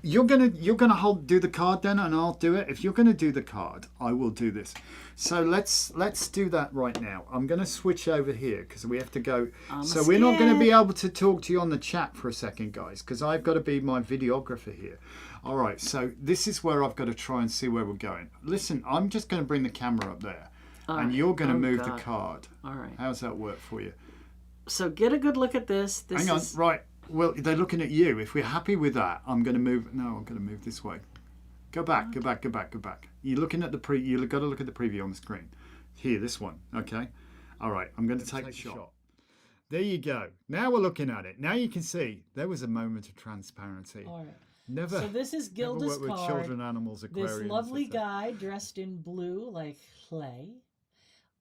you're gonna do the card then, and I'll do it. If you're gonna do the card, I will do this. So let's do that right now. I'm gonna switch over here because we have to go. So we're not gonna be able to talk to you on the chat for a second, guys, because I've got to be my videographer here. All right. So this is where I've got to try and see where we're going. Listen, I'm just gonna bring the camera up there, and you're gonna move the card. All right. How's that work for you? So get a good look at this. Hang on, right. Well, they're looking at you. If we're happy with that, I'm going to move. No, I'm going to move this way. Go back. You're looking at the You've got to look at the preview on the screen. Here, this one. Okay. All right. I'm going to take the shot. There you go. Now we're looking at it. Now you can see there was a moment of transparency. All right. Never. So this is Gilda's never worked with card. children, animals, aquariums. This lovely guy dressed in blue like clay,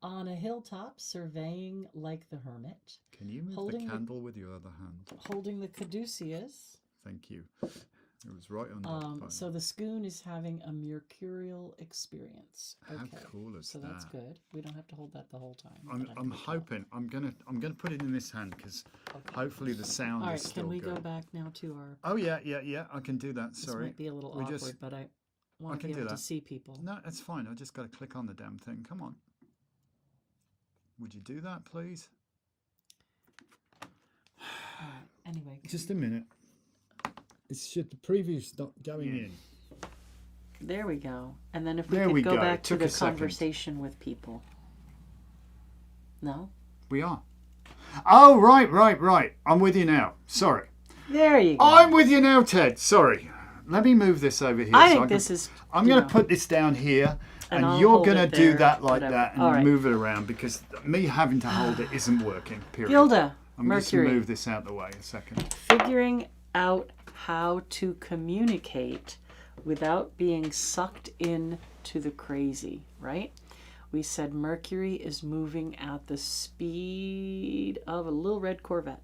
on a hilltop surveying like the hermit. Can you move the candle with your other hand? Holding the caduceus. Thank you. It was right on the button. So the Scoon is having a mercurial experience. Okay. How cool is so that? that's good. We don't have to hold that the whole time. I'm hoping I'm gonna put it in this hand because hopefully the sound All right, is still can we good. go back now to our... Oh yeah. I can do that. Sorry. This might be a little awkward, but I want to be able to see people. No, it's fine. I just got to click on the damn thing. Come on. Would you do that, please? All right, anyway. Just a minute. The preview's not going in. There we go. And then if we There could we go go. back It to took the a second. conversation with people. No? We are. Oh, right. I'm with you now. Sorry. There you go. I'm with you now, Ted. Sorry. Let me move this over here. I think this is... I'm going to put this down here, and I'll you're hold going to it do there, that like whatever. that and All right. move it around because me having to hold it isn't working, period. Gilda, I'm just Mercury. going to move this out the way a second. Figuring out how to communicate without being sucked in to the crazy, right? We said Mercury is moving at the speed of a little red Corvette.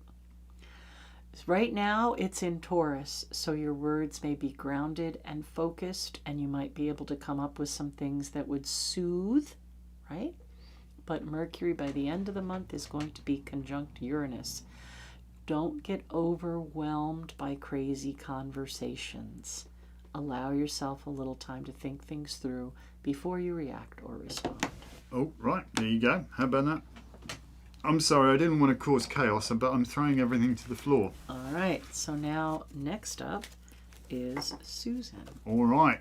Right now it's in Taurus, so your words may be grounded and focused, and you might be able to come up with some things that would soothe, right? But Mercury by the end of the month is going to be conjunct Uranus. Don't get overwhelmed by crazy conversations. Allow yourself a little time to think things through before you react or respond. Oh, right. There you go. How about that? I'm sorry, I didn't want to cause chaos, but I'm throwing everything to the floor. All right. So now next up is Susan. All right.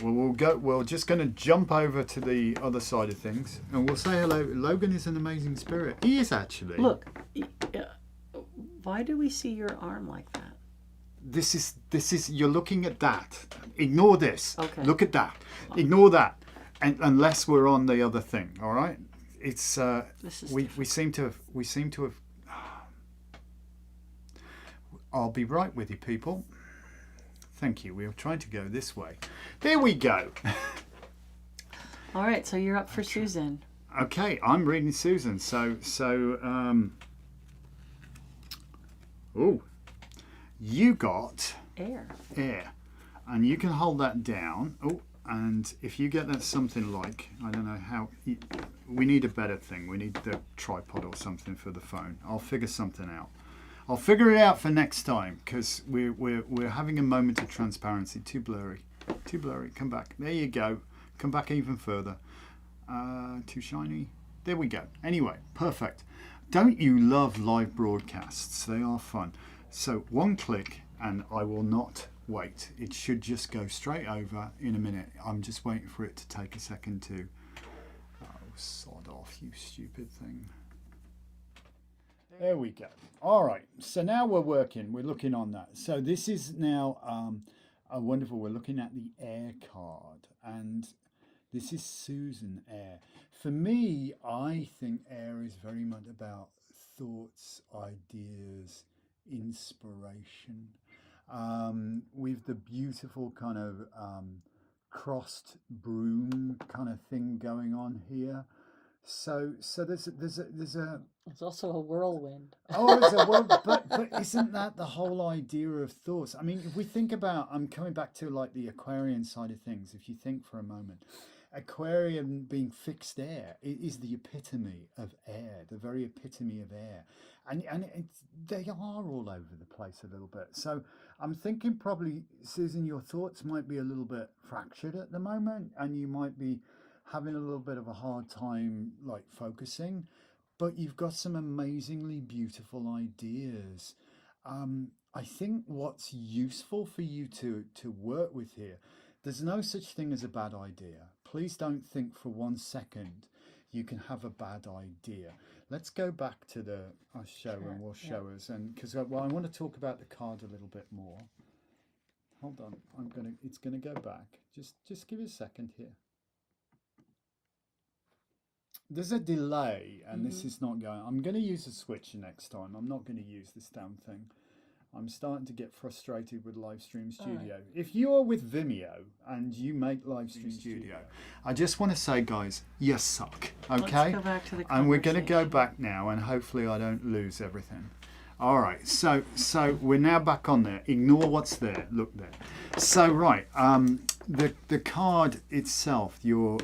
Well, we're just going to jump over to the other side of things, and we'll say hello. Logan is an amazing spirit. He is actually. Look, why do we see your arm like that? This is. You're looking at that. Ignore this. Okay. Look at that. Ignore that, and unless we're on the other thing. All right. It's. This is we seem to have. I'll be right with you, people. Thank you. We were trying to go this way. There we go. All right, so you're up for Susan. Okay, I'm reading Susan. You got Air. and you can hold that down. And if you get that something like, I don't know how, we need a better thing. We need the tripod or something for the phone. I'll figure something out. I'll figure it out for next time because we're having a moment of transparency. Too blurry. Come back. There you go. Come back even further. Too shiny. There we go. Anyway, perfect. Don't you love live broadcasts? They are fun. So one click and I will not wait. It should just go straight over in a minute. I'm just waiting for it to take a second to... Oh, sod off, you stupid thing. There we go. All right. So now we're looking on that. So this is now a wonderful. We're looking at the air card. And this is Susan Air. For me, I think air is very much about thoughts, ideas, inspiration. With the beautiful kind of crossed broom kind of thing going on here. So there's a It's also a whirlwind. it's a world, but isn't that the whole idea of thoughts? I mean, if we think about, I'm coming back to like the Aquarian side of things. If you think for a moment, Aquarian being fixed air is the epitome of air, the very epitome of air, and they are all over the place a little bit. So I'm thinking probably, Susan, your thoughts might be a little bit fractured at the moment, and you might be having a little bit of a hard time like focusing, but you've got some amazingly beautiful ideas. I think what's useful for you to work with here, there's no such thing as a bad idea. Please don't think for 1 second you can have a bad idea. Let's go back to the show and we'll show us, and because I want to talk about the card a little bit more. Hold on, it's gonna go back. Just give it a second here. There's a delay, and this is not going. I'm going to use a switch next time. I'm not going to use this damn thing. I'm starting to get frustrated with Livestream Studio. Right. If you are with Vimeo and you make Livestream Studio, I just want to say, guys, you suck. Okay? Let's go back to the and we're going to go back now, and hopefully I don't lose everything. All right, so we're now back on there. Ignore what's there. Look there. So right, the card itself, your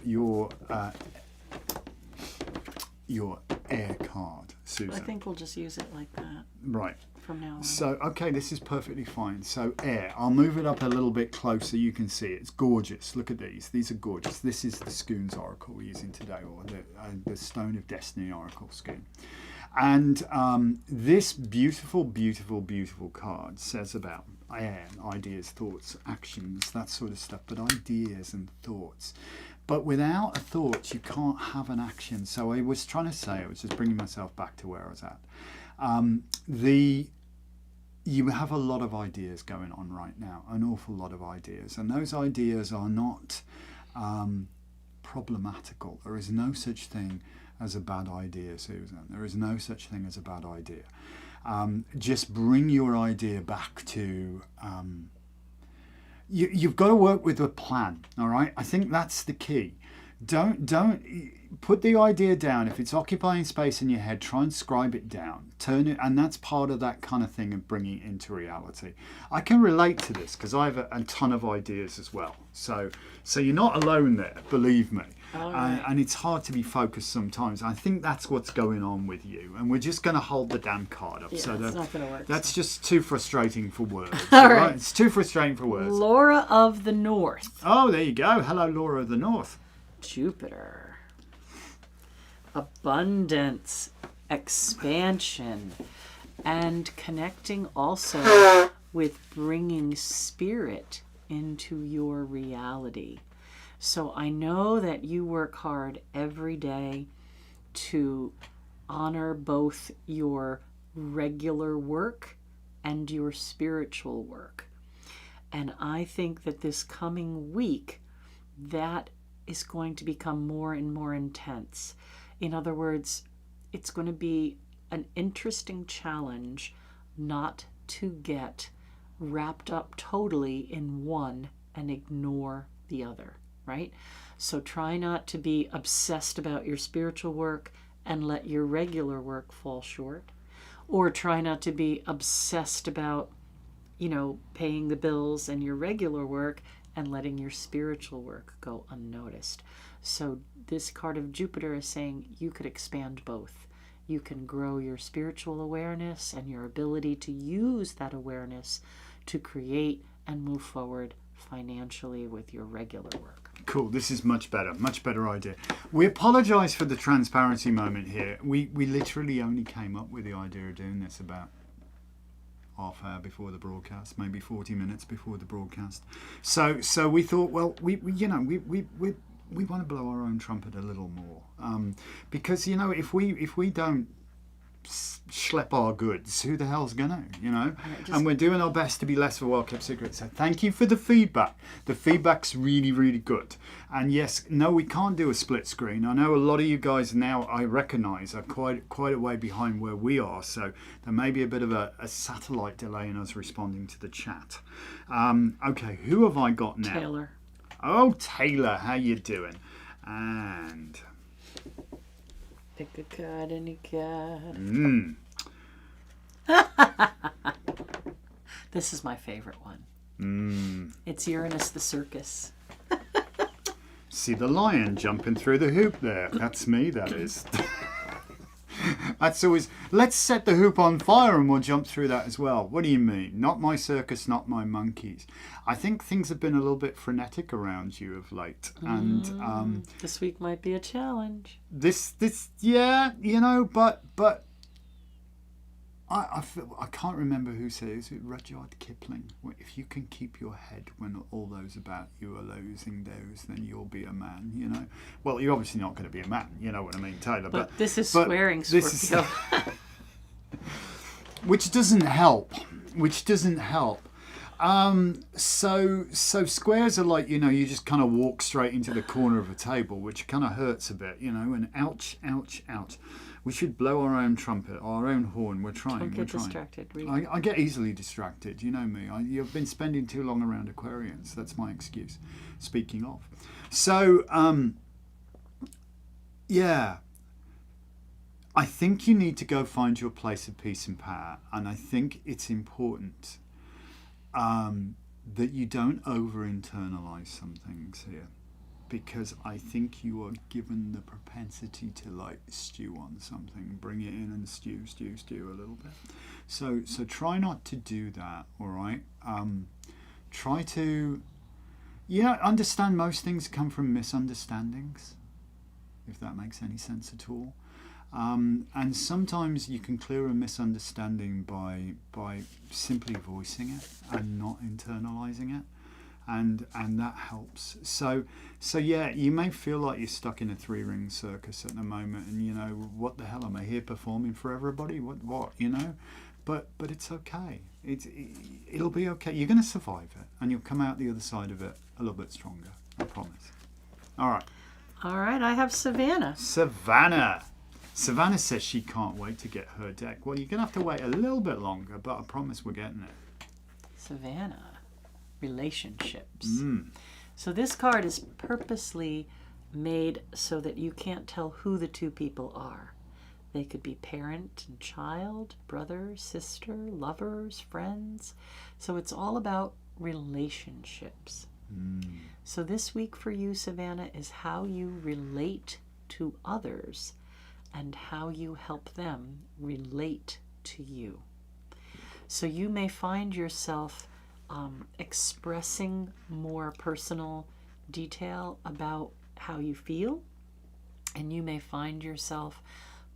air card, Susan. I think we'll just use it like that. Right. From now on. So okay, this is perfectly fine. So air. I'll move it up a little bit closer. You can see it. It's gorgeous. Look at these. These are gorgeous. This is the Scoons Oracle we're using today, or the Stone of Destiny Oracle Scoon. And this beautiful, beautiful, beautiful card says about air, ideas, thoughts, actions, that sort of stuff, but ideas and thoughts. But without a thought, you can't have an action. So I was trying to say, I was just bringing myself back to where I was at. You have a lot of ideas going on right now, an awful lot of ideas. And those ideas are not problematical. There is no such thing as a bad idea, Susan. There is no such thing as a bad idea. Just bring your idea back to... You've got to work with a plan, all right? I think that's the key. Don't put the idea down. If it's occupying space in your head, try and scribe it down. Turn it, and that's part of that kind of thing of bringing it into reality. I can relate to this because I have a ton of ideas as well. So you're not alone there, believe me. Right. And it's hard to be focused sometimes. I think that's what's going on with you. And we're just going to hold the damn card up. Yeah, so it's not going to work. That's just too frustrating for words. All right. It's too frustrating for words. Laura of the North. Oh, there you go. Hello, Laura of the North. Jupiter. Abundance, expansion, and connecting also with bringing spirit into your reality. So I know that you work hard every day to honor both your regular work and your spiritual work. And I think that this coming week, that is going to become more and more intense. In other words, it's going to be an interesting challenge not to get wrapped up totally in one and ignore the other, right? So try not to be obsessed about your spiritual work and let your regular work fall short. Or try not to be obsessed about, paying the bills and your regular work and letting your spiritual work go unnoticed. So this card of Jupiter is saying you could expand both. You can grow your spiritual awareness and your ability to use that awareness to create and move forward financially with your regular work. Cool, this is much better idea. We apologise for the transparency moment here. We literally only came up with the idea of doing this about half hour before the broadcast, maybe 40 minutes before the broadcast. So we thought, well, we want to blow our own trumpet a little more, because if we don't schlep our goods, who the hell's gonna, and we're doing our best to be less of a well-kept secret. So thank you for the feedback. The feedback's really, really good. And yes, no, we can't do a split screen. I know a lot of you guys now, I recognise, are quite a way behind where we are, so there may be a bit of a satellite delay in us responding to the chat. Okay, who have I got now? Taylor. Oh, Taylor, how you doing? And pick a card, any card. This is my favorite one. It's Uranus the Circus. See the lion jumping through the hoop there. That's me, that is. That's always, let's set the hoop on fire and we'll jump through that as well. What do you mean? Not my circus, not my monkeys. I think things have been a little bit frenetic around you of late. And this week might be a challenge. This yeah, but I can't remember who said it. Is it Rudyard Kipling? If you can keep your head when all those about you are losing those, then you'll be a man, Well, you're obviously not going to be a man, you know what I mean, Taylor. But this is swearing Scorpio. Which doesn't help. So squares are like, you just kind of walk straight into the corner of a table, which kind of hurts a bit, and ouch, ouch, ouch. We should blow our own trumpet, our own horn. We're trying. Don't get distracted. I get easily distracted. You know me. You've been spending too long around Aquarians. That's my excuse. Speaking of. So, yeah. I think you need to go find your place of peace and power, and I think it's important that you don't over-internalize some things here, because I think you are given the propensity to like stew on something, bring it in and stew a little bit. So try not to do that, all right? Try to, understand most things come from misunderstandings, if that makes any sense at all. And sometimes you can clear a misunderstanding by simply voicing it and not internalizing it, and that helps. So yeah, you may feel like you're stuck in a 3-ring circus at the moment, and what the hell, am I here performing for everybody? What But it's okay. It'll be okay. You're going to survive it, and you'll come out the other side of it a little bit stronger. I promise. All right. I have Savannah. Savannah says she can't wait to get her deck. Well, you're going to have to wait a little bit longer, but I promise we're getting it. Savannah, relationships. So this card is purposely made so that you can't tell who the two people are. They could be parent and child, brother, sister, lovers, friends. So it's all about relationships. So this week for you, Savannah, is how you relate to others and how you help them relate to you. So you may find yourself expressing more personal detail about how you feel, and you may find yourself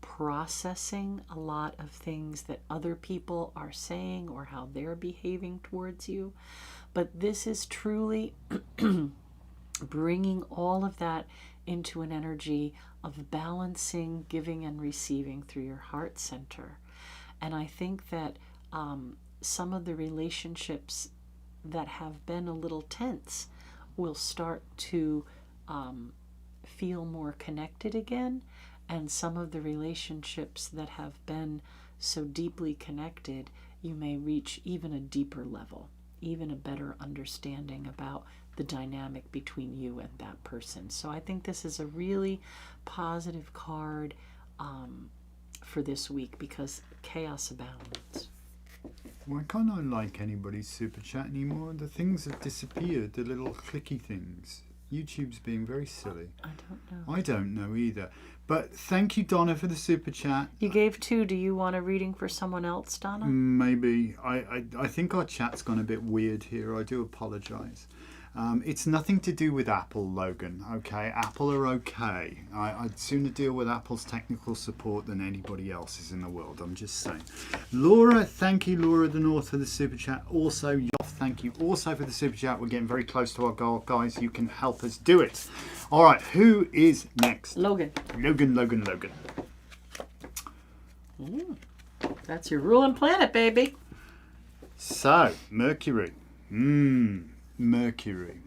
processing a lot of things that other people are saying or how they're behaving towards you. But this is truly bringing all of that into an energy of balancing, giving and receiving through your heart center. And I think that some of the relationships that have been a little tense will start to feel more connected again. And some of the relationships that have been so deeply connected, you may reach even a deeper level, even a better understanding about the dynamic between you and that person. So I think this is a really positive card for this week because chaos abounds. Why can't I like anybody's super chat anymore? The things have disappeared, the little clicky things. YouTube's being very silly. I don't know. I don't know either. But thank you, Donna, for the super chat. You gave 2. Do you want a reading for someone else, Donna? Maybe. I think our chat's gone a bit weird here. I do apologise. It's nothing to do with Apple, Logan. Okay, Apple are okay. I'd sooner deal with Apple's technical support than anybody else's in the world. I'm just saying. Laura, thank you, Laura the North, for the super chat. Also, Yoff, thank you also for the super chat. We're getting very close to our goal, guys. You can help us do it. All right, who is next? Logan. Logan. That's your ruling planet, baby. So, Mercury. Mercury.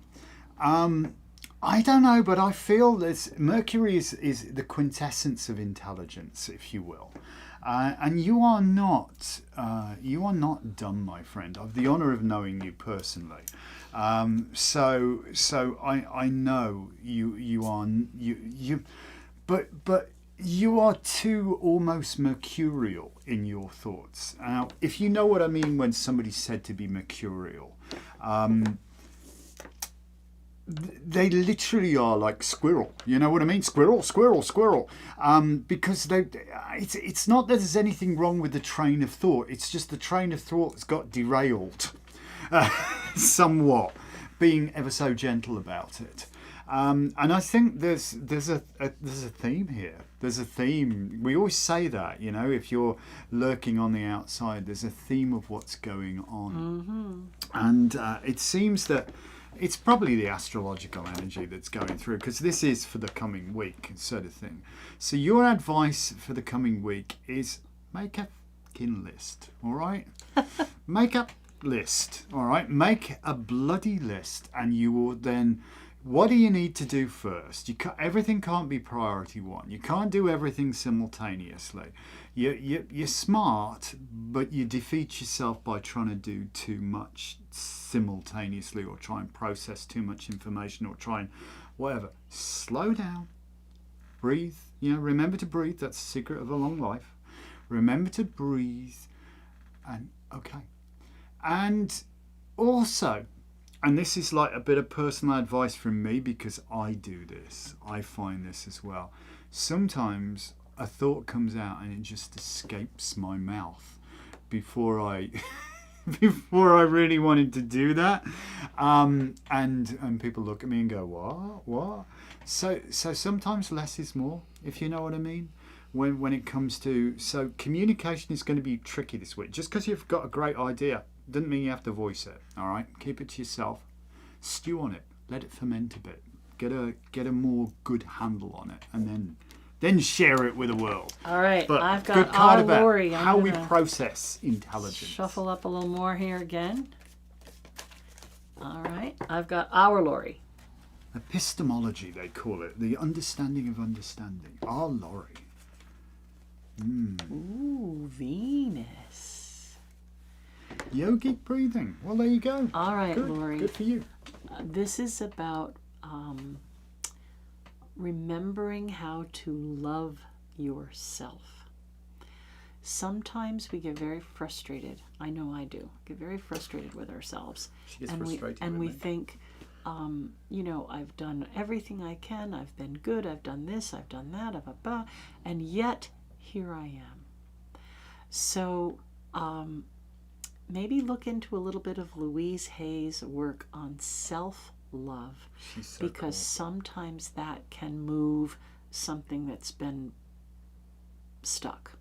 I don't know, but I feel this Mercury is the quintessence of intelligence, if you will. And you are not dumb, my friend. I've the honour of knowing you personally. So I know you are but you are too almost mercurial in your thoughts. Now, if you know what I mean when somebody's said to be mercurial, they literally are like squirrel. You know what I mean? Squirrel. Because it's not that there's anything wrong with the train of thought. It's just the train of thought's got derailed somewhat, being ever so gentle about it. And I think there's a theme here. There's a theme. We always say that, if you're lurking on the outside, there's a theme of what's going on. And it seems that it's probably the astrological energy that's going through, because this is for the coming week sort of thing. So your advice for the coming week is make a fucking list, all right? Make a list, all right? Make a bloody list, and you will then... What do you need to do first? Everything can't be priority one. You can't do everything simultaneously. You're smart, but you defeat yourself by trying to do too much simultaneously, or try and process too much information, or try and whatever. Slow down, breathe. Remember to breathe. That's the secret of a long life. Remember to breathe. And okay. And also, and this is like a bit of personal advice from me, because I do this. I find this as well. Sometimes a thought comes out and it just escapes my mouth before I before I really wanted to do that. And people look at me and go, what? So sometimes less is more, if you know what I mean. When it comes to, so communication is going to be tricky this week. Just because you've got a great idea doesn't mean you have to voice it. All right, keep it to yourself. Stew on it. Let it ferment a bit. Get a more good handle on it, and then share it with the world. All right, But I've good got card our about Lori. how we process intelligence. Shuffle up a little more here again. All right, I've got our Lori. Epistemology, they call it, the understanding of understanding. Our Lori. Ooh, Venus. Yogic breathing. Well, there you go. All right, Good. Lori. Good for you. This is about remembering how to love yourself. Sometimes we get very frustrated. I know I do. Get very frustrated with ourselves. She gets and frustrated we, and with we me. think, I've done everything I can. I've been good. I've done this. I've done that. And yet, here I am. So maybe look into a little bit of Louise Hay's work on self-love, She's so because cool. sometimes that can move something that's been stuck,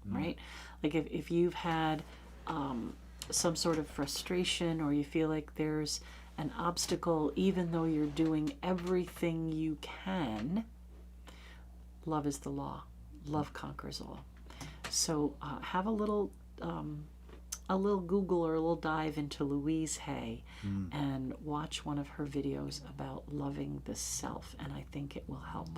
right? Like if you've had some sort of frustration, or you feel like there's an obstacle, even though you're doing everything you can, love is the law. Love conquers all. So have a little Google or a little dive into Louise Hay and watch one of her videos about loving the self, and I think it will help.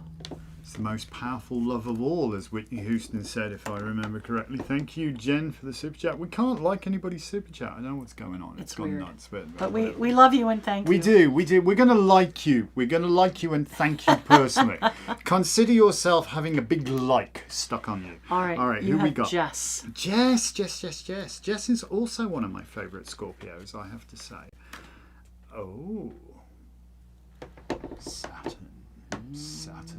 It's the most powerful love of all, as Whitney Houston said, if I remember correctly. Thank you, Jen, for the super chat. We can't like anybody's super chat. I don't know what's going on. It's gone weird. nuts. But we love you and thank you. We do. We're going to like you. We're going to like you and thank you personally. Consider yourself having a big like stuck on you. All right, who we got? Jess. Jess. Jess is also one of my favourite Scorpios, I have to say. Oh. Saturn.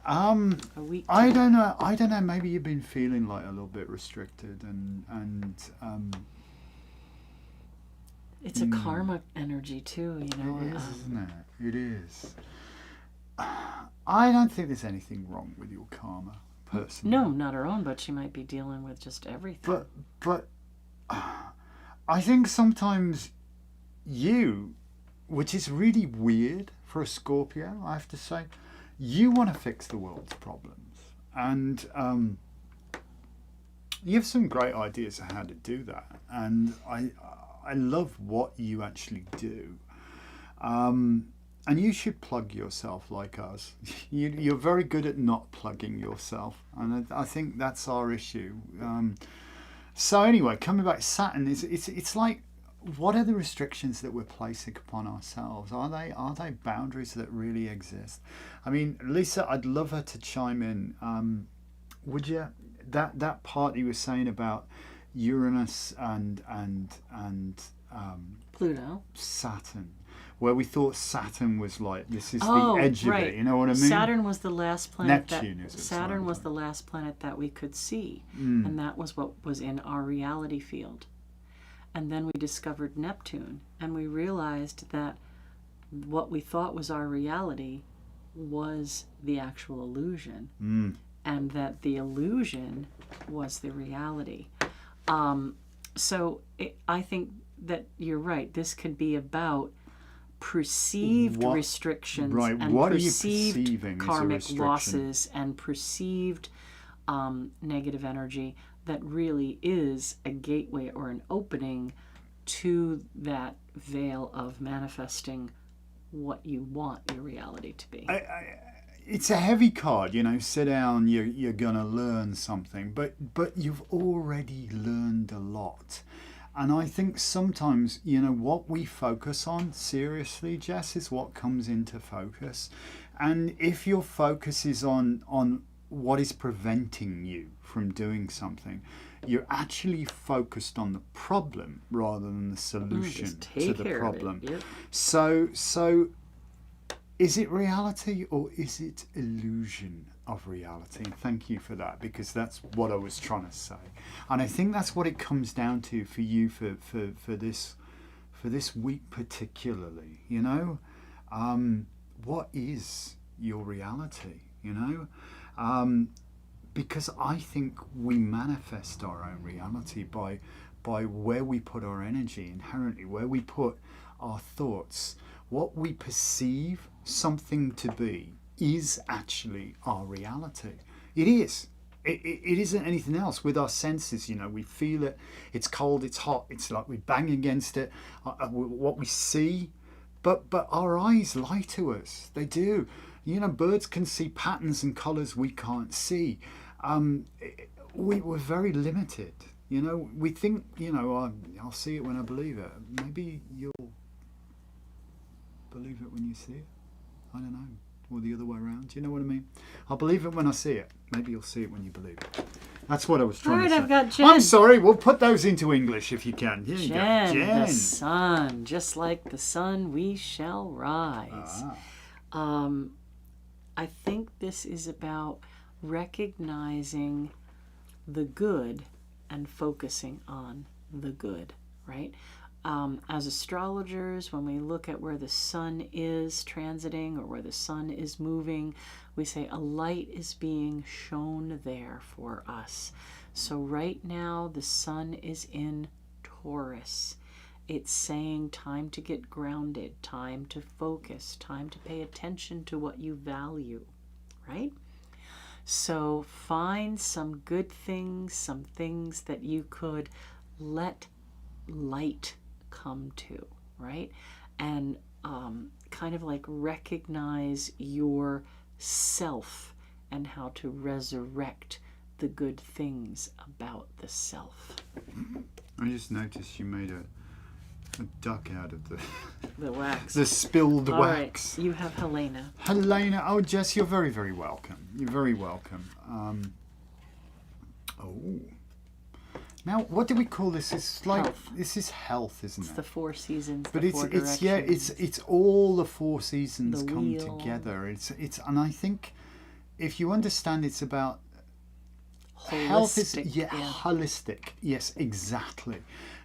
A week. I don't know. Maybe you've been feeling like a little bit restricted, and it's a karma energy too, It is, isn't it? It is. I don't think there's anything wrong with your karma, personally. No, not her own, but she might be dealing with just everything. But I think sometimes you, which is really weird for a Scorpio, I have to say, you want to fix the world's problems, and you have some great ideas of how to do that, and I love what you actually do, and you should plug yourself like us. You're very good at not plugging yourself, and I think that's our issue. So anyway, coming back to Saturn, it's like, what are the restrictions that we're placing upon ourselves? Are they boundaries that really exist? I mean, Lisa, I'd love her to chime in. Would you? That part you were saying about Uranus and Pluto. Saturn, where we thought Saturn was like, this is the edge of it. You know what I mean? Saturn was the last planet. Neptune, is it? Saturn was the last planet that we could see, and that was what was in our reality field. And then we discovered Neptune, and we realized that what we thought was our reality was the actual illusion, and that the illusion was the reality. I think that you're right. This could be about perceived restrictions, and what perceived karmic losses, and perceived negative energy that really is a gateway or an opening to that veil of manifesting what you want your reality to be. It's a heavy card, sit down, you're going to learn something, but you've already learned a lot. And I think sometimes, you know, what we focus on, seriously, Jess, is what comes into focus. And if your focus is on what is preventing you from doing something, you're actually focused on the problem rather than the solution to the problem. Yep. So is it reality or is it illusion of reality? And thank you for that, because that's what I was trying to say. And I think that's what it comes down to for you for this week particularly, you know. What is your reality, you know? Because I think we manifest our own reality by where we put our energy inherently, where we put our thoughts. What we perceive something to be is actually our reality. It is. It isn't anything else. With our senses, you know, we feel it. It's cold, it's hot, it's like we bang against it. What we see, but our eyes lie to us. They do. You know, birds can see patterns and colours we can't see. We're very limited. You know, we think, you know, I'll see it when I believe it. Maybe you'll believe it when you see it. I don't know. Or the other way around. Do you know what I mean? I'll believe it when I see it. Maybe you'll see it when you believe it. That's what I was trying to say. I've got Jen. I'm sorry. We'll put those into English if you can. Here you go. Jen. The sun. Just like the sun, we shall rise. I think this is about recognizing the good and focusing on the good, right? As astrologers, when we look at where the sun is transiting or where the sun is moving, we say a light is being shown there for us. So right now the sun is in Taurus. It's saying time to get grounded, time to focus, time to pay attention to what you value, right? So find some good things, some things that you could let light come to, right? And kind of like recognize your self and how to resurrect the good things about the self. I just noticed you made a duck out of the wax, the spilled All wax. Right. You have Helena. Helena, oh Jess, you're very, very welcome. You're very welcome. Now, what do we call this? It's like Health. This is health, isn't It's it? the 4 seasons. But the it's 4 it's all the 4 seasons The come wheel. together. It's and I think if you understand, it's about holistic. health is holistic. Yes, exactly.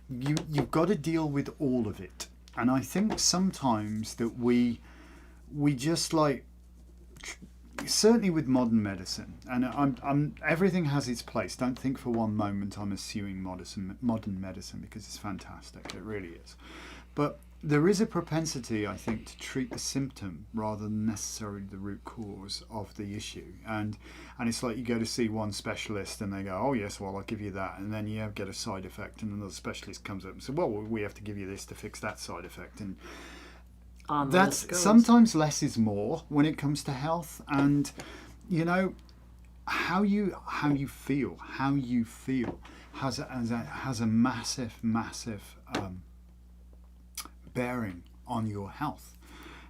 You've got to deal with all of it, and I think sometimes that we just like, certainly with modern medicine, and I'm everything has its place. Don't think for one moment I'm eschewing modern medicine, because it's fantastic. It really is. But there is a propensity, I think, to treat the symptom rather than necessarily the root cause of the issue. And it's like you go to see one specialist and they go, oh yes, well I'll give you that, and then you get a side effect, and another specialist comes up and says, well, we have to give you this to fix that side effect. And that's sometimes less is more when it comes to health. And you know, how you feel has a massive bearing on your health.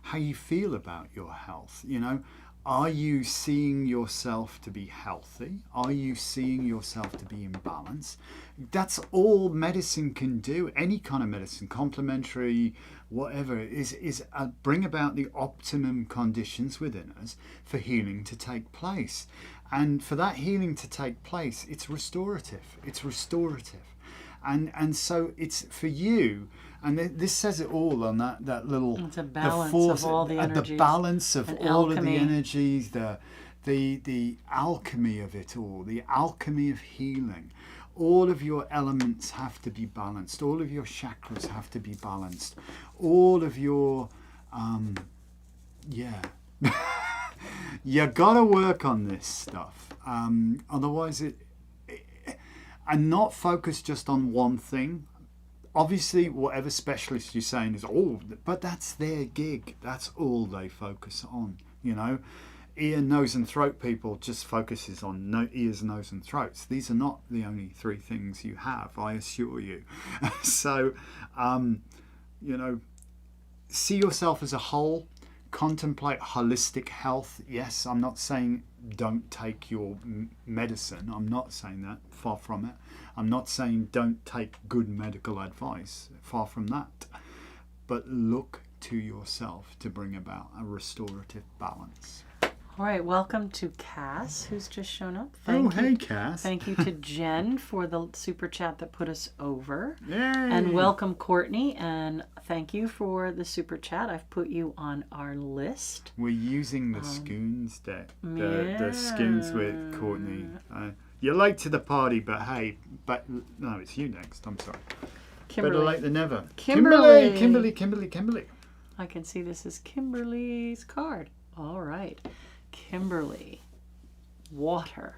How you feel about your health, you know, are you seeing yourself to be healthy? Are you seeing yourself to be in balance? That's all medicine can do. Any kind of medicine, complementary, whatever, is bring about the optimum conditions within us for healing to take place. And for that healing to take place, it's restorative. And so it's for you, and this says it all on that little, it's a balance the force, of all the energies, the balance of an all alchemy. of the energies, the alchemy of it all, the alchemy of healing. All of your elements have to be balanced. All of your chakras have to be balanced. All of your you gotta work on this stuff. Otherwise and not focus just on one thing. Obviously, whatever specialist you're saying is, but that's their gig. That's all they focus on, you know. ear, nose and throat people just focuses on ears, nose and throats. These are not the only three things you have, I assure you. So, see yourself as a whole. Contemplate holistic health. Yes, I'm not saying don't take your medicine. I'm not saying that. Far from it. I'm not saying don't take good medical advice. Far from that. But look to yourself to bring about a restorative balance. All right, welcome to Cass, who's just shown up. Hey, Cass. Thank you to Jen for the super chat that put us over. Yay. And welcome, Courtney, and thank you for the super chat. I've put you on our list. We're using the scoons deck. The scoons with Courtney. You're late to the party, but hey, no, it's you next. I'm sorry. Kimberly. Better late than never. Kimberly. Kimberly. I can see this is Kimberly's card. All right. Kimberly. Water.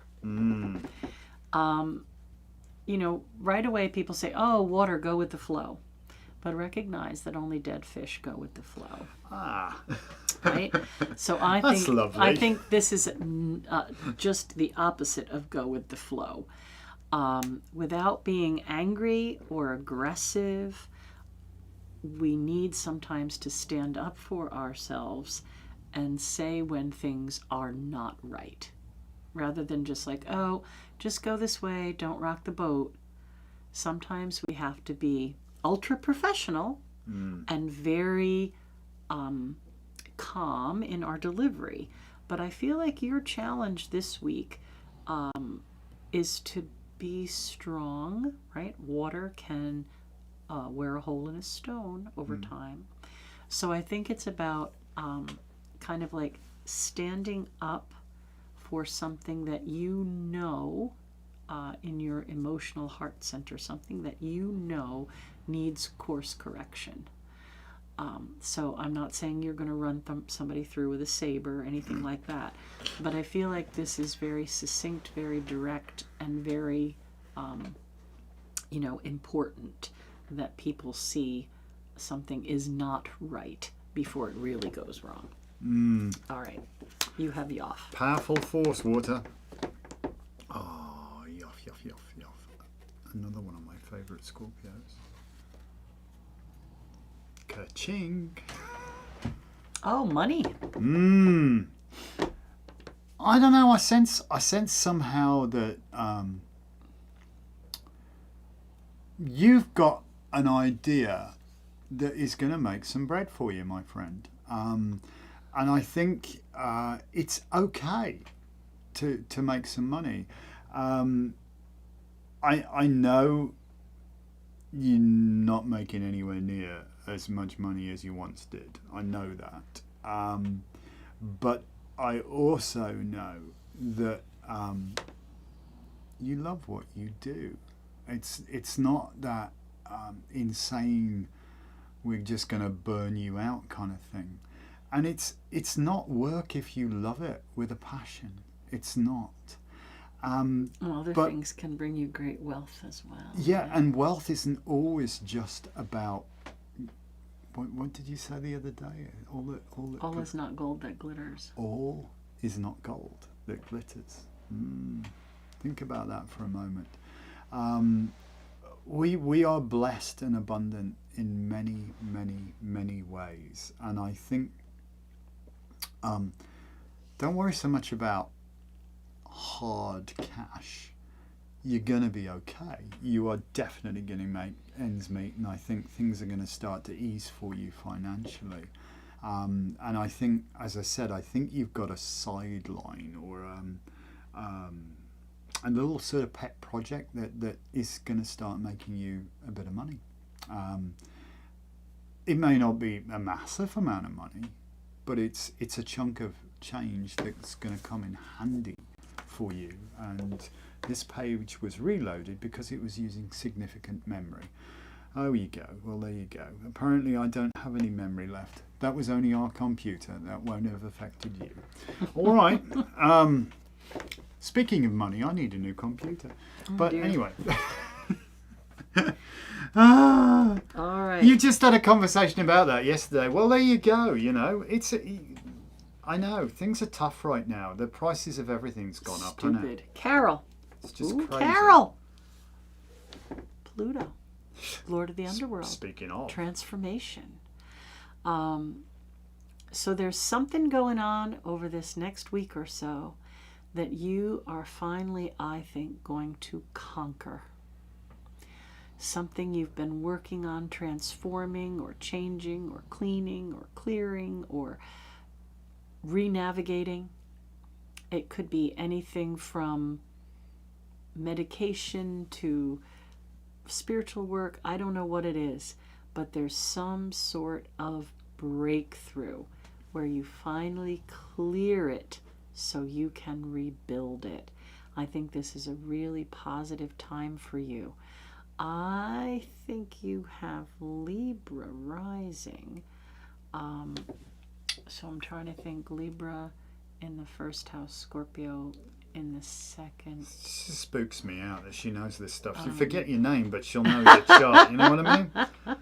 Right away people say, oh, water, go with the flow. But recognize that only dead fish go with the flow. Right? So That's lovely. I think this is just the opposite of go with the flow. Without being angry or aggressive, we need sometimes to stand up for ourselves and say when things are not right. Rather than just like, oh, just go this way, don't rock the boat. Sometimes we have to be ultra professional and very calm in our delivery. But I feel like your challenge this week is to be strong, right? Water can wear a hole in a stone over time. So I think it's about kind of like standing up for something that you know in your emotional heart center, something that you know needs course correction. So I'm not saying you're going to run somebody through with a saber or anything like that, but I feel like this is very succinct, very direct, and very, important that people see something is not right before it really goes wrong. All right, you have Yoff. Powerful force, water. Oh, Yoff. Another one of my favourite Scorpios. Ka-ching. Oh, money. I don't know. I sense somehow that you've got an idea that is going to make some bread for you, my friend. And I think it's okay to make some money. I know you're not making anywhere near as much money as you once did. I know that. But I also know that you love what you do. It's not that insane, we're just going to burn you out kind of thing. And it's not work if you love it with a passion. It's not. Other things can bring you great wealth as well. Yeah, and wealth isn't always just about. What did you say the other day? All is not gold that glitters. All is not gold that glitters. Think about that for a moment. We are blessed and abundant in many, many, many ways, and I think don't worry so much about hard cash. You're going to be okay. You are definitely going to make ends meet, and I think things are going to start to ease for you financially. And I think, as I said, I think you've got a sideline or a little sort of pet project that is going to start making you a bit of money. It may not be a massive amount of money, but it's a chunk of change that's going to come in handy for you. And this page was reloaded because it was using significant memory. Oh, you go. Well, there you go. Apparently I don't have any memory left. That was only our computer. That won't have affected you. All right. Speaking of money, I need a new computer. But dear. Anyway. All right. You just had a conversation about that yesterday. Well, there you go. I know. Things are tough right now. The prices of everything's gone up, hasn't Stupid. it? Carol. It's just Ooh, crazy. Carol. Pluto. Lord of the Underworld. Speaking of. Transformation. So there's something going on over this next week or so that you are finally, I think, going to conquer. Something you've been working on transforming or changing or cleaning or clearing or re-navigating. It could be anything from medication to spiritual work. I don't know what it is, but there's some sort of breakthrough where you finally clear it so you can rebuild it. I think this is a really positive time for you. I think you have Libra rising. So I'm trying to think Libra in the first house, Scorpio in the second. She spooks me out that she knows this stuff. You forget your name, but she'll know your chart. You know what I mean?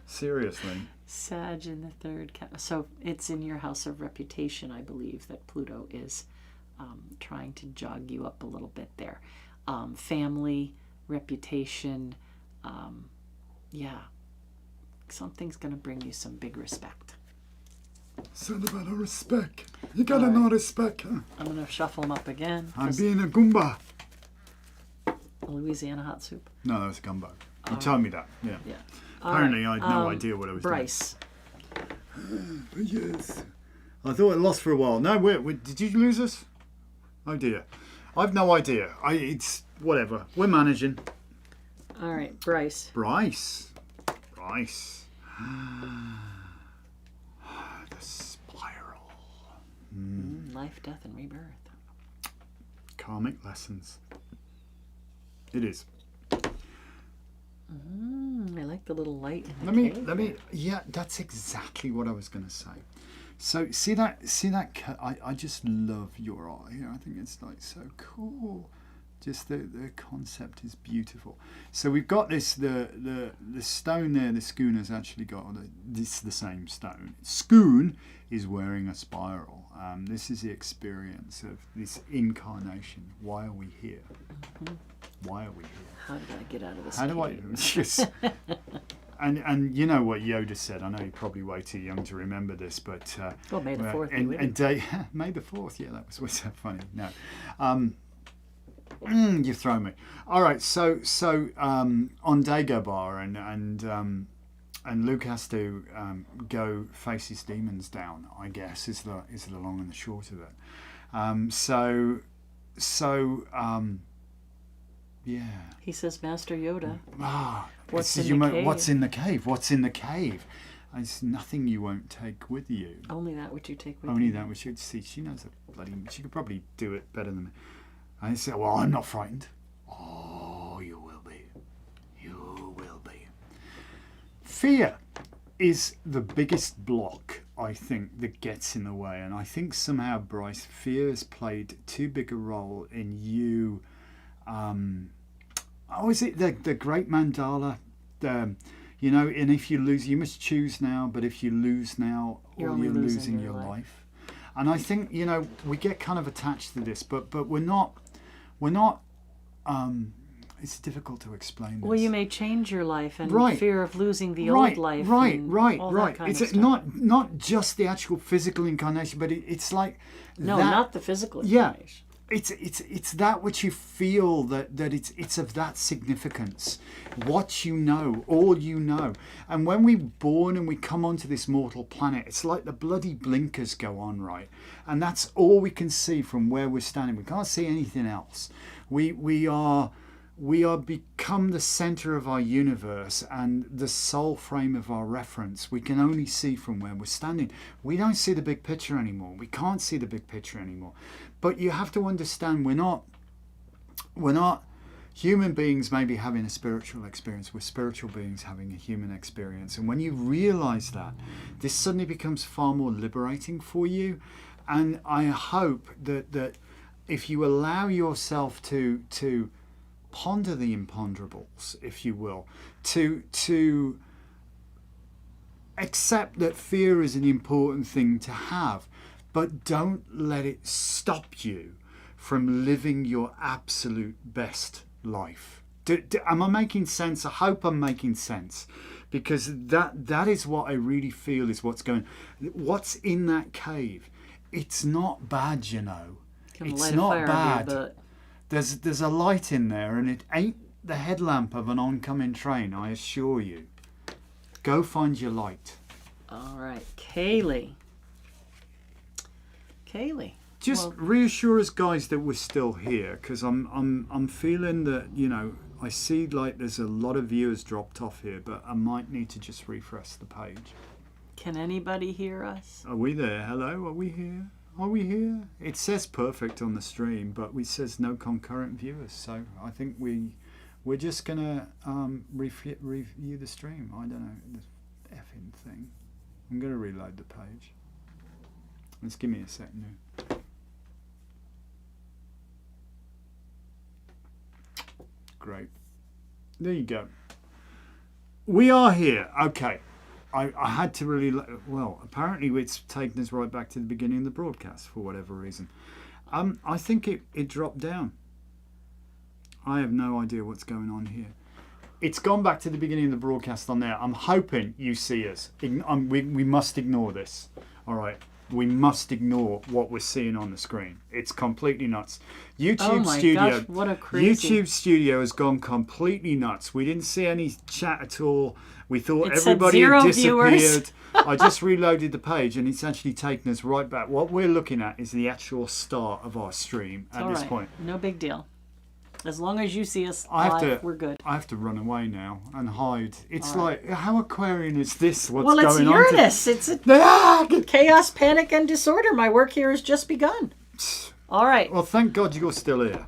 Seriously. Sag in the third. So it's in your house of reputation, I believe, that Pluto is trying to jog you up a little bit there. Family, reputation. Yeah. Something's going to bring you some big respect. Said about a respect. You gotta know respect, huh? I'm going to shuffle them up again. I'm being a Goomba. Louisiana hot soup. No, that was a gumbo. You told me that, yeah. Yeah. Apparently, I had no idea what I was Bryce. doing. Yes. I thought it lost for a while. No, wait, did you lose us? Oh dear. I've no idea. It's whatever. We're managing. All right, Bryce. Bryce. The spiral. Life, death, and rebirth. Karmic lessons. It is. I like the little light. In the Let me. Yeah, that's exactly what I was going to say. So see that. I just love your eye. I think it's like so cool. Just the concept is beautiful. So we've got this the stone there. The schooner's actually got this the same stone. Schoon is wearing a spiral. This is the experience of this incarnation. Why are we here? Why are we here? How did I get out of this? How do I? Yes. And you know what Yoda said. I know you're probably way too young to remember this, but well, May the 4th. May the 4th. Yeah, that was so funny. No. You've thrown me. All right, so on Dagobah and Luke has to go face his demons down. I guess is the long and the short of it. Yeah. He says, Master Yoda. What's in the cave? What's in the cave? What's in the cave? It's nothing you won't take with you. Only that which you take with you. Only that which you see. She knows she could probably do it better than me. And he said, well, I'm not frightened. Oh, you will be. You will be. Fear is the biggest block, I think, that gets in the way. And I think somehow, Bryce, fear has played too big a role in you. Is it the great mandala? And if you lose, you must choose now. But if you lose now, you're losing your life. And I think, we get kind of attached to this, but we're not. It's difficult to explain this. Well, you may change your life and fear of losing the old life. Right. It's not just the actual physical incarnation, but it's like not the physical incarnation. Yeah. It's that which you feel that it's of that significance. What you know, all you know. And when we're born and we come onto this mortal planet, it's like the bloody blinkers go on, right? And that's all we can see from where we're standing. We can't see anything else. We are become the center of our universe and the sole frame of our reference. We can only see from where we're standing. We don't see the big picture anymore. We can't see the big picture anymore. But you have to understand, we're not human beings maybe having a spiritual experience. We're spiritual beings having a human experience. And when you realize that, this suddenly becomes far more liberating for you. And I hope that if you allow yourself to ponder the imponderables, if you will, to accept that fear is an important thing to have, but don't let it stop you from living your absolute best life. Am I making sense? I hope I'm making sense, because that is what I really feel is what's in that cave. It's not bad, you know. It's not bad. There's a light in there, and it ain't the headlamp of an oncoming train, I assure you. Go find your light. All right, Kaylee. Just reassure us, guys, that we're still here, because I'm feeling that, you know, I see like there's a lot of viewers dropped off here, but I might need to just refresh the page. Can anybody hear us? Are we there? Hello? Are we here? Are we here? It says perfect on the stream, but it says no concurrent viewers. So I think we're just gonna review the stream. I don't know, the effing thing. I'm gonna reload the page. Just give me a second now. Great. There you go. We are here. Okay. I had to really... Well, apparently it's taken us right back to the beginning of the broadcast for whatever reason. I think it dropped down. I have no idea what's going on here. It's gone back to the beginning of the broadcast on there. I'm hoping you see us. We must ignore this. All right. We must ignore what we're seeing on the screen. It's completely nuts. Gosh, what a crazy... YouTube Studio has gone completely nuts. We didn't see any chat at all. We thought it everybody had disappeared. Viewers. I just reloaded the page, and it's actually taken us right back. What we're looking at is the actual start of our stream at this point. No big deal. As long as you see us live, we're good. I have to run away now and hide. It's like, how Aquarian is this? What's well, going on? Well, it's Uranus. It's a chaos, panic, and disorder. My work here has just begun. All right. Well, thank God you're still here.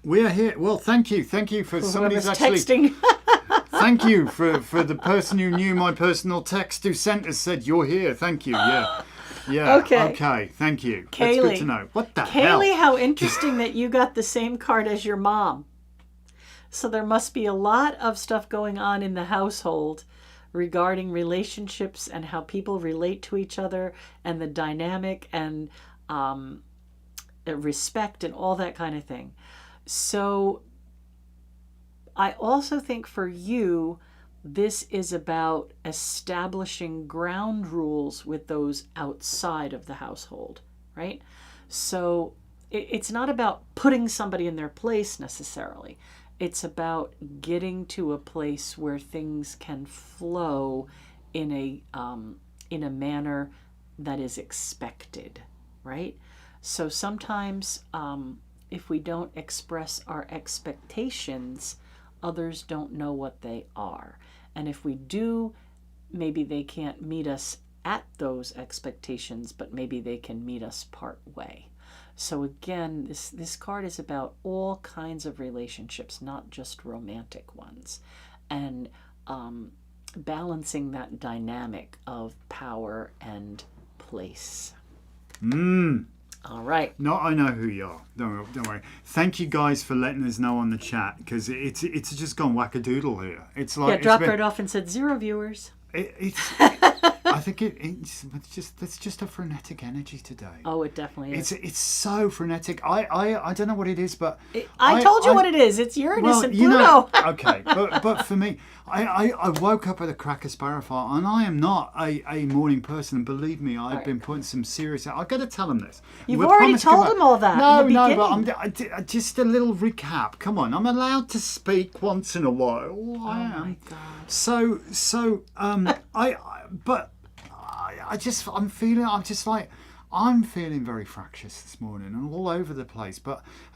We are here. Well, thank you. Thank you for somebody's actually... texting. Thank you for the person who knew my personal text who sent us, said, you're here. Thank you. Yeah. Yeah. Okay. Thank you. Kaylee, that's good to know. What the hell? Kaylee, how interesting that you got the same card as your mom. So there must be a lot of stuff going on in the household regarding relationships and how people relate to each other and the dynamic and respect and all that kind of thing. So I also think for you, this is about establishing ground rules with those outside of the household, right? So it's not about putting somebody in their place necessarily. It's about getting to a place where things can flow in a manner that is expected, right? So sometimes if we don't express our expectations, others don't know what they are. And if we do, maybe they can't meet us at those expectations, but maybe they can meet us part way. So again, this card is about all kinds of relationships, not just romantic ones. And balancing that dynamic of power and place. All right. No, I know who you are. Don't worry. Thank you guys for letting us know on the chat, because it's just gone wackadoodle here. It's like dropped right off and said 0 viewers. I think it's just a frenetic energy today. Oh, it definitely is. It's so frenetic. I don't know what it is, but I told you what it is. It's Uranus and Pluto. Okay, but for me, I woke up at a crack of sparrowfire, and I am not a morning person. And believe me, I've been putting some serious. I've got to tell them this. You've already told them all that. No, but just a little recap. Come on, I'm allowed to speak once in a while. I am. My God. So I'm feeling very fractious this morning and all over the place,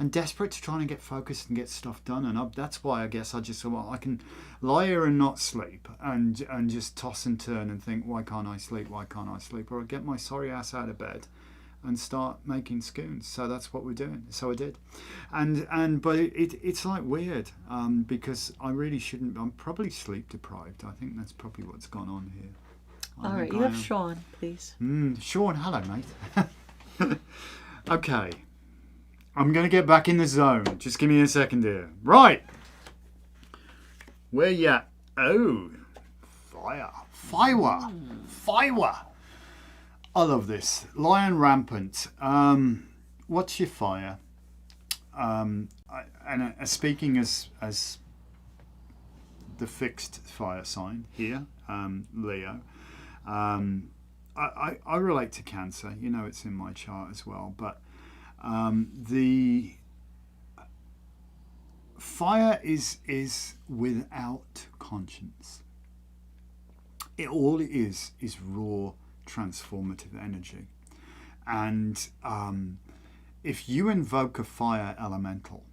I'm desperate to try and get focused and get stuff done, and that's why I guess I just I can lie here and not sleep and just toss and turn and think, why can't I sleep, or I get my sorry ass out of bed and start making scones. So that's what we're doing. So I did, but it's like weird because I really shouldn't. I'm probably sleep deprived. I think that's probably what's gone on here. All right, you have Sean, please. Sean, hello, mate. Okay, I'm going to get back in the zone. Just give me a second here. Right. Where you at? Oh, fire. I love this. Lion rampant. What's your fire? Speaking as the fixed fire sign here, Leo. I relate to Cancer. You know, it's in my chart as well. But the fire is without conscience. All it is raw, transformative energy. And if you invoke a fire elemental,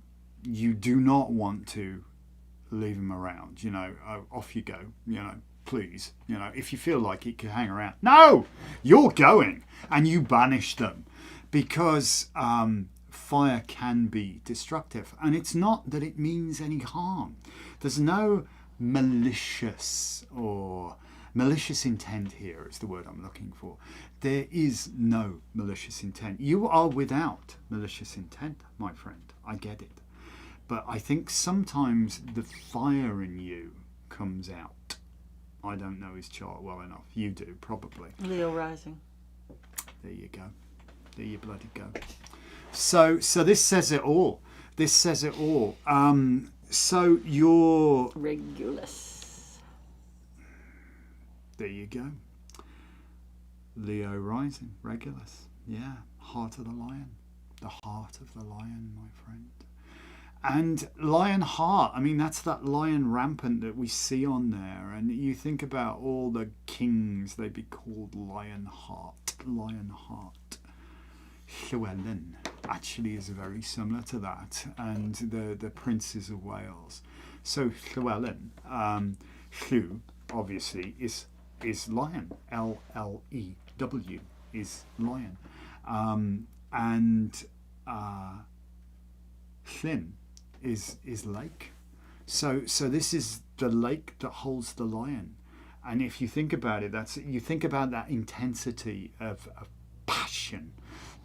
you do not want to leave him around. You know, off you go. You know, please. You know, if you feel like it can hang around, no, you're going, and you banish them, because fire can be destructive, and it's not that it means any harm. There's no malicious intent here is the word I'm looking for. There is no malicious intent. You are without malicious intent, my friend. I get it. But I think sometimes the fire in you comes out. I don't know his chart well enough. You do, probably. Leo rising. There you go. There you bloody go. So this says it all. This says it all. So you're... Regulus. There you go. Leo rising. Regulus. Yeah. Heart of the lion. The heart of the lion, my friend. And lion heart, I mean, that's that lion rampant that we see on there. And you think about all the kings, they'd be called lion heart. Lion heart. Llywelyn actually is very similar to that. And the princes of Wales. So Llywelyn, Llyw, obviously, is lion. L-L-E-W is lion. And Llyn is lake. So this is the lake that holds the lion. And if you think about it, you think about that intensity of passion,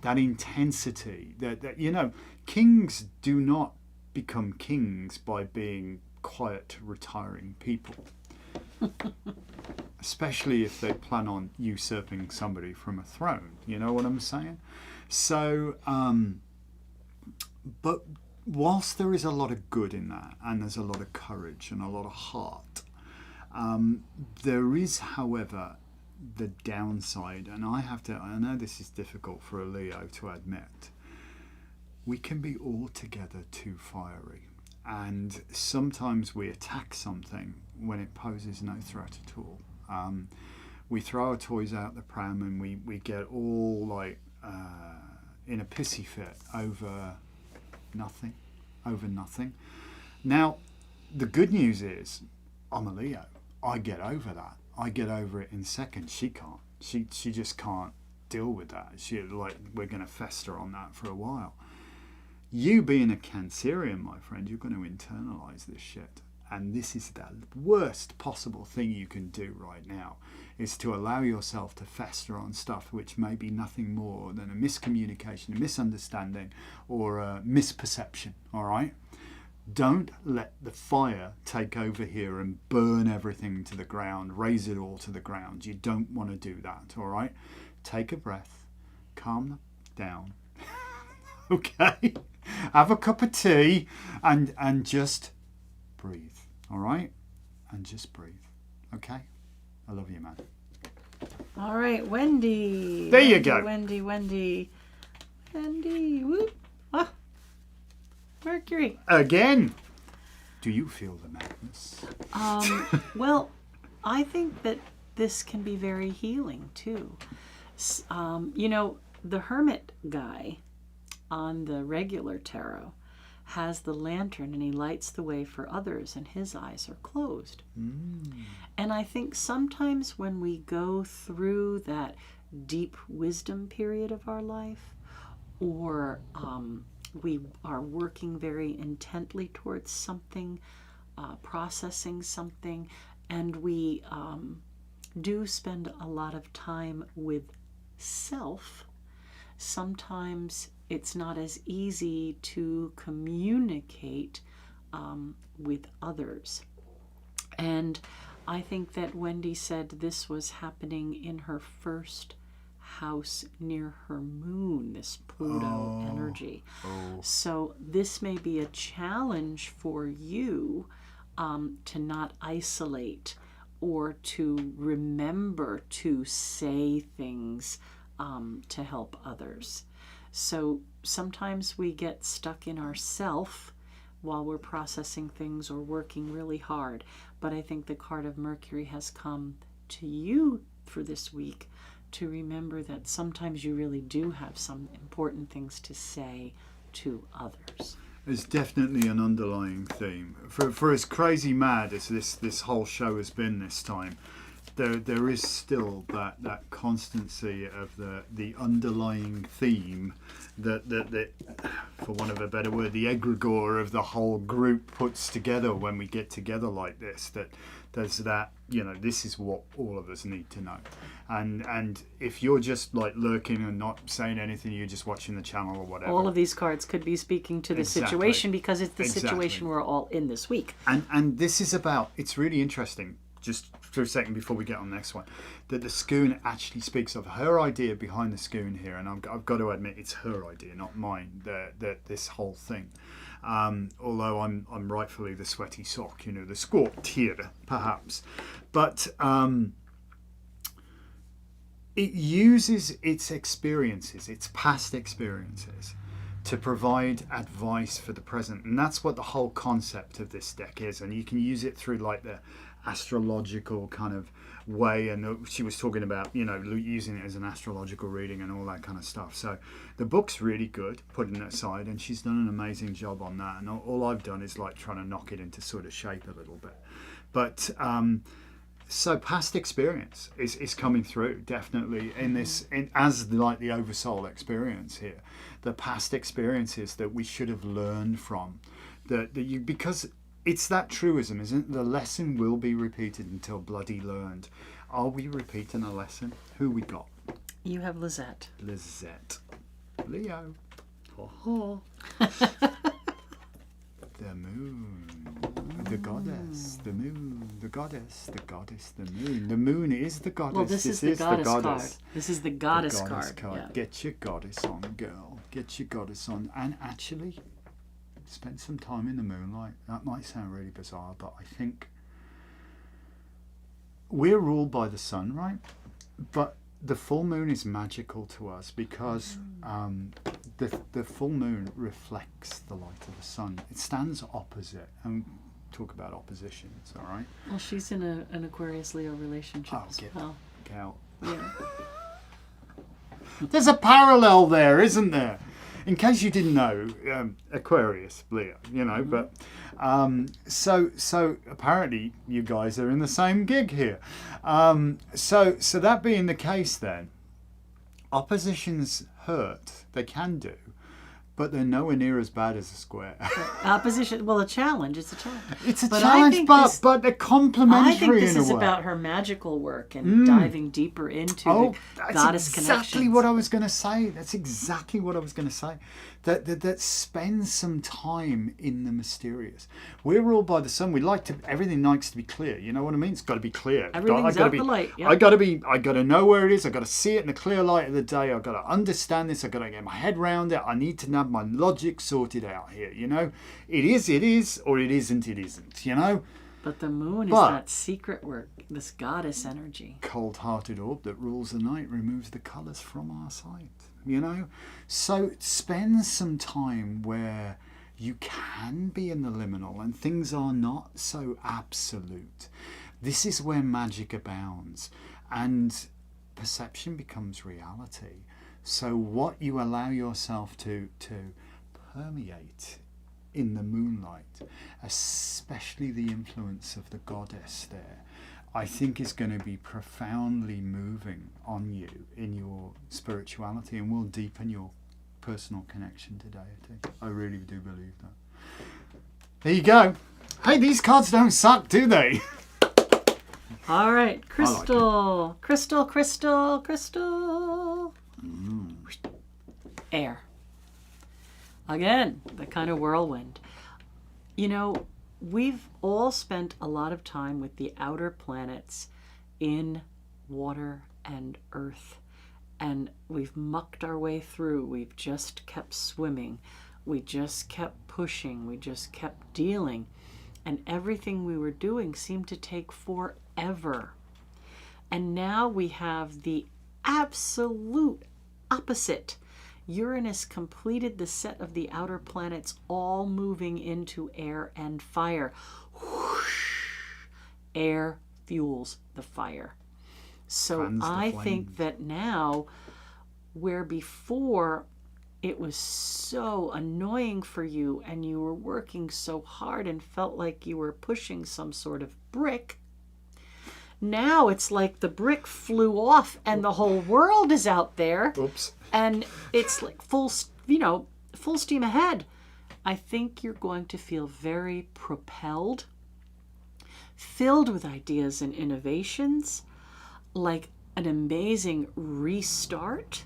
that intensity that you know, kings do not become kings by being quiet, retiring people. Especially if they plan on usurping somebody from a throne. You know what I'm saying? So, but whilst there is a lot of good in that, and there's a lot of courage and a lot of heart, there is, however, the downside, and I know this is difficult for a Leo to admit, we can be altogether too fiery. And sometimes we attack something when it poses no threat at all. We throw our toys out the pram and we get all like in a pissy fit over nothing. Now, the good news is I'm a Leo. I get over that. I get over it in seconds. She can't. She just can't deal with that. We're going to fester on that for a while. You being a Cancerian, my friend, you're going to internalize this shit. And this is the worst possible thing you can do right now, is to allow yourself to fester on stuff which may be nothing more than a miscommunication, a misunderstanding, or a misperception, all right? Don't let the fire take over here and burn everything to the ground, raise it all to the ground. You don't want to do that, all right? Take a breath, calm down, okay? Have a cup of tea and just breathe, all right? And just breathe, okay? I love you, man. All right, Wendy. There you go. Wendy. Whoop. Ah, Mercury. Again. Do you feel the madness? Well, I think that this can be very healing, too. You know, the hermit guy on the regular tarot has the lantern and he lights the way for others and his eyes are closed. And I think sometimes when we go through that deep wisdom period of our life, or we are working very intently towards something, processing something, and we do spend a lot of time with self, sometimes it's not as easy to communicate with others. And I think that Wendy said this was happening in her first house near her moon, this Pluto energy. So this may be a challenge for you to not isolate or to remember to say things to help others. So sometimes we get stuck in ourself while we're processing things or working really hard. But I think the card of Mercury has come to you for this week to remember that sometimes you really do have some important things to say to others. There's definitely an underlying theme. For as crazy mad as this whole show has been this time, there is still that constancy of the underlying theme that, for want of a better word, the egregore of the whole group puts together when we get together like this. That there's that, this is what all of us need to know. And if you're just like lurking and not saying anything, you're just watching the channel or whatever. All of these cards could be speaking to the situation because it's the situation we're all in this week. And this is about, it's really interesting, just for a second before we get on the next one, that the Scoon actually speaks of her idea behind the Scoon here, and I've got to admit it's her idea, not mine, that this whole thing. Although I'm rightfully the sweaty sock, the squat tier, perhaps. But it uses its experiences, its past experiences, to provide advice for the present. And that's what the whole concept of this deck is. And you can use it through like the astrological kind of way, and she was talking about using it as an astrological reading and all that kind of stuff. So the book's really good, putting it aside, and she's done an amazing job on that, and all I've done is like trying to knock it into sort of shape a little bit. But so past experience is coming through definitely in this, as like the oversoul experience here, the past experiences that we should have learned from, because it's that truism, isn't it? The lesson will be repeated until bloody learned. Are we repeating a lesson? Who we got? You have Lizette. Leo. The moon. The goddess. The moon. The goddess. The goddess. The moon. The moon is the goddess. Well, this is the goddess card. This is the goddess card. Yeah. Get your goddess on, girl. Get your goddess on. And actually, spend some time in the moonlight. That might sound really bizarre, but I think we're ruled by the sun, right? But the full moon is magical to us because the full moon reflects the light of the sun. It stands opposite, and talk about oppositions, all right? Well, she's in an Aquarius-Leo relationship as well. Get out. Yeah. There's a parallel there, isn't there? In case you didn't know, Aquarius, Leo, but so apparently you guys are in the same gig here. So that being the case, then oppositions hurt. They can do, but they're nowhere near as bad as a square. Opposition, well, a challenge. It's a challenge. It's a challenge, but they're complementary. I think this in a is way. about her magical work and diving deeper into the goddess connections. That's exactly what I was going to say. That's exactly what I was going to say. That spends some time in the mysterious. We're ruled by the sun. Everything likes to be clear. You know what I mean? It's got to be clear. Everything's out the light. Yep. I got to know where it is. I got to see it in the clear light of the day. I got to understand this. I got to get my head around it. I need to have my logic sorted out here. It is, or it isn't. It isn't. But the moon is that secret work, this goddess energy. Cold-hearted orb that rules the night removes the colours from our sight. So spend some time where you can be in the liminal and things are not so absolute. This is where magic abounds and perception becomes reality. So what you allow yourself to permeate in the moonlight, especially the influence of the goddess there, I think is going to be profoundly moving on you in your spirituality and will deepen your personal connection to deity. I really do believe that. There you go. Hey, these cards don't suck, do they? All right, crystal, crystal. Air. Again, the kind of whirlwind. We've all spent a lot of time with the outer planets in water and earth. And we've mucked our way through. We've just kept swimming. We just kept pushing. We just kept dealing. And everything we were doing seemed to take forever. And now we have the absolute opposite. Uranus completed the set of the outer planets, all moving into air and fire. Whoosh. Air fuels the fire. So I think that now, where before it was so annoying for you and you were working so hard and felt like you were pushing some sort of brick, now it's like the brick flew off and the whole world is out there. Oops. And it's like full steam ahead. I think you're going to feel very propelled, filled with ideas and innovations, like an amazing restart.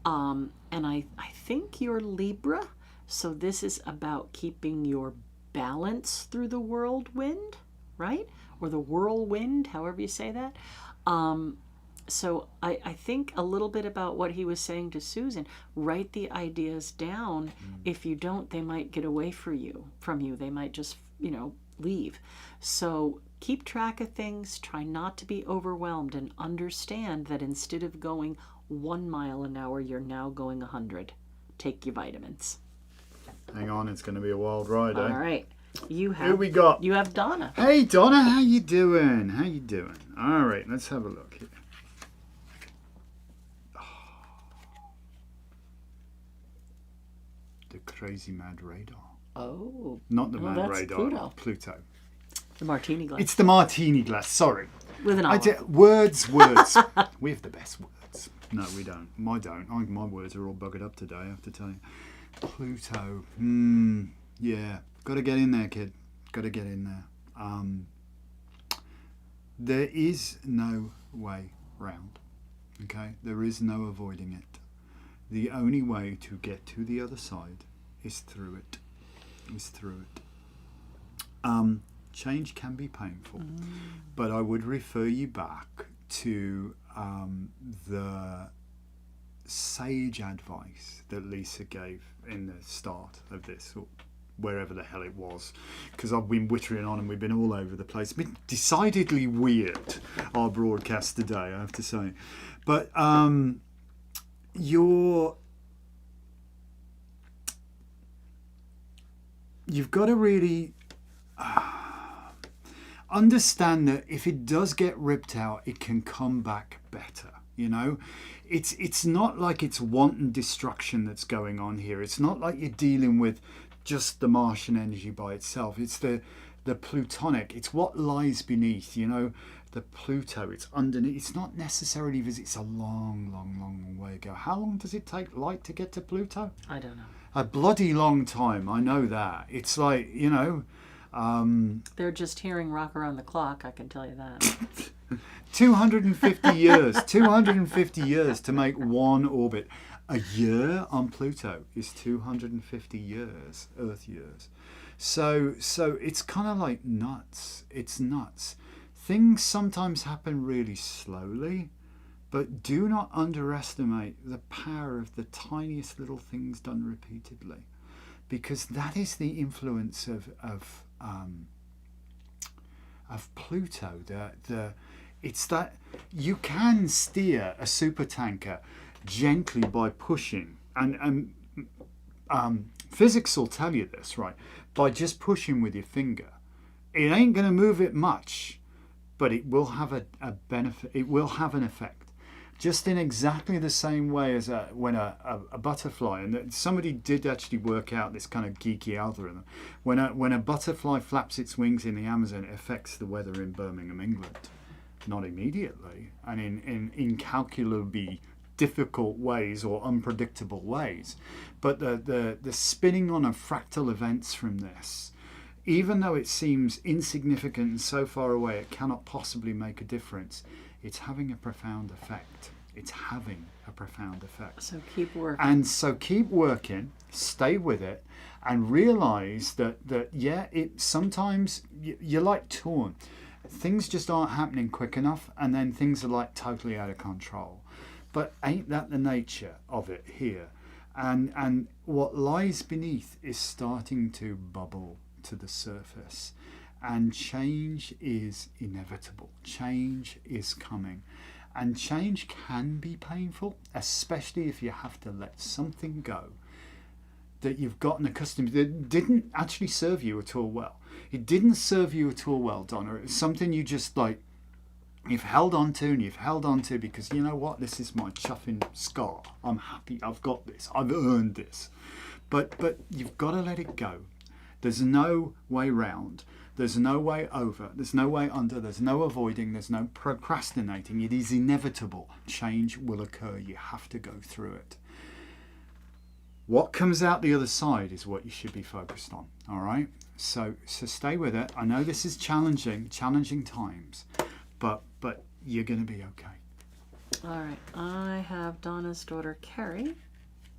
And I think you're Libra, so this is about keeping your balance through the whirlwind, right? Or the whirlwind, however you say that. So I think a little bit about what he was saying to Susan. Write the ideas down. If you don't, they might get away from you. They might just, leave. So keep track of things. Try not to be overwhelmed, and understand that instead of going 1 mile an hour, you're now going 100. Take your vitamins. Hang on, it's going to be a wild ride, All right. Who we got? You have Donna. Hey, Donna, how you doing? All right, let's have a look here. The crazy mad radar. Oh. Not the mad that's radar. Pluto. The martini glass. It's the martini glass, sorry. With an olive. Words. We have the best words. No, we don't. My words are all buggered up today, I have to tell you. Pluto. Yeah. Got to get in there, kid. Got to get in there. There is no way round. Okay? There is no avoiding it. The only way to get to the other side is through it. Change can be painful, but I would refer you back to the sage advice that Lisa gave in the start of this, or wherever the hell it was, because I've been wittering on and we've been all over the place. It's been decidedly weird, our broadcast today, I have to say. But you've got to really understand that if it does get ripped out, it can come back better. It's not like it's wanton destruction that's going on here. It's not like you're dealing with just the Martian energy by itself. It's the plutonic. It's what lies beneath. The Pluto. It's underneath. It's not necessarily it's a long way to go. How long does it take light to get to Pluto? I don't know. A bloody long time. I know that. It's like they're just hearing rock around the clock, I can tell you that. 250 years. 250 years to make one orbit. A year on Pluto is 250 years, Earth years. So it's kind of like nuts. It's nuts. Things sometimes happen really slowly, but do not underestimate the power of the tiniest little things done repeatedly, because that is the influence of Pluto. It's that you can steer a supertanker gently by pushing, and physics will tell you this, right? By just pushing with your finger, it ain't going to move it much, but it will have a benefit. It will have an effect. Just in exactly the same way as when a butterfly, and somebody did actually work out this kind of geeky algorithm. When a butterfly flaps its wings in the Amazon, it affects the weather in Birmingham, England. Not immediately, and in incalculably difficult ways or unpredictable ways. But the spinning on of fractal events from this, even though it seems insignificant and so far away it cannot possibly make a difference, it's having a profound effect. So keep working. And so keep working, stay with it, and realize that it sometimes you're like torn. Things just aren't happening quick enough, and then things are like totally out of control. But ain't that the nature of it here? And what lies beneath is starting to bubble to the surface. And change is inevitable. Change is coming. And change can be painful, especially if you have to let something go that you've gotten accustomed to, that didn't actually serve you at all well. It didn't serve you at all well, Donna. It was something you just like, you've held on to and you've held on to because you know what, this is my chuffing scar. I'm happy, I've got this, I've earned this. But you've got to let it go. There's no way round. There's no way over. There's no way under. There's no avoiding. There's no procrastinating. It is inevitable. Change will occur. You have to go through it. What comes out the other side is what you should be focused on. All right? So stay with it. I know this is challenging times, but you're going to be okay. All right. I have Donna's daughter, Carrie.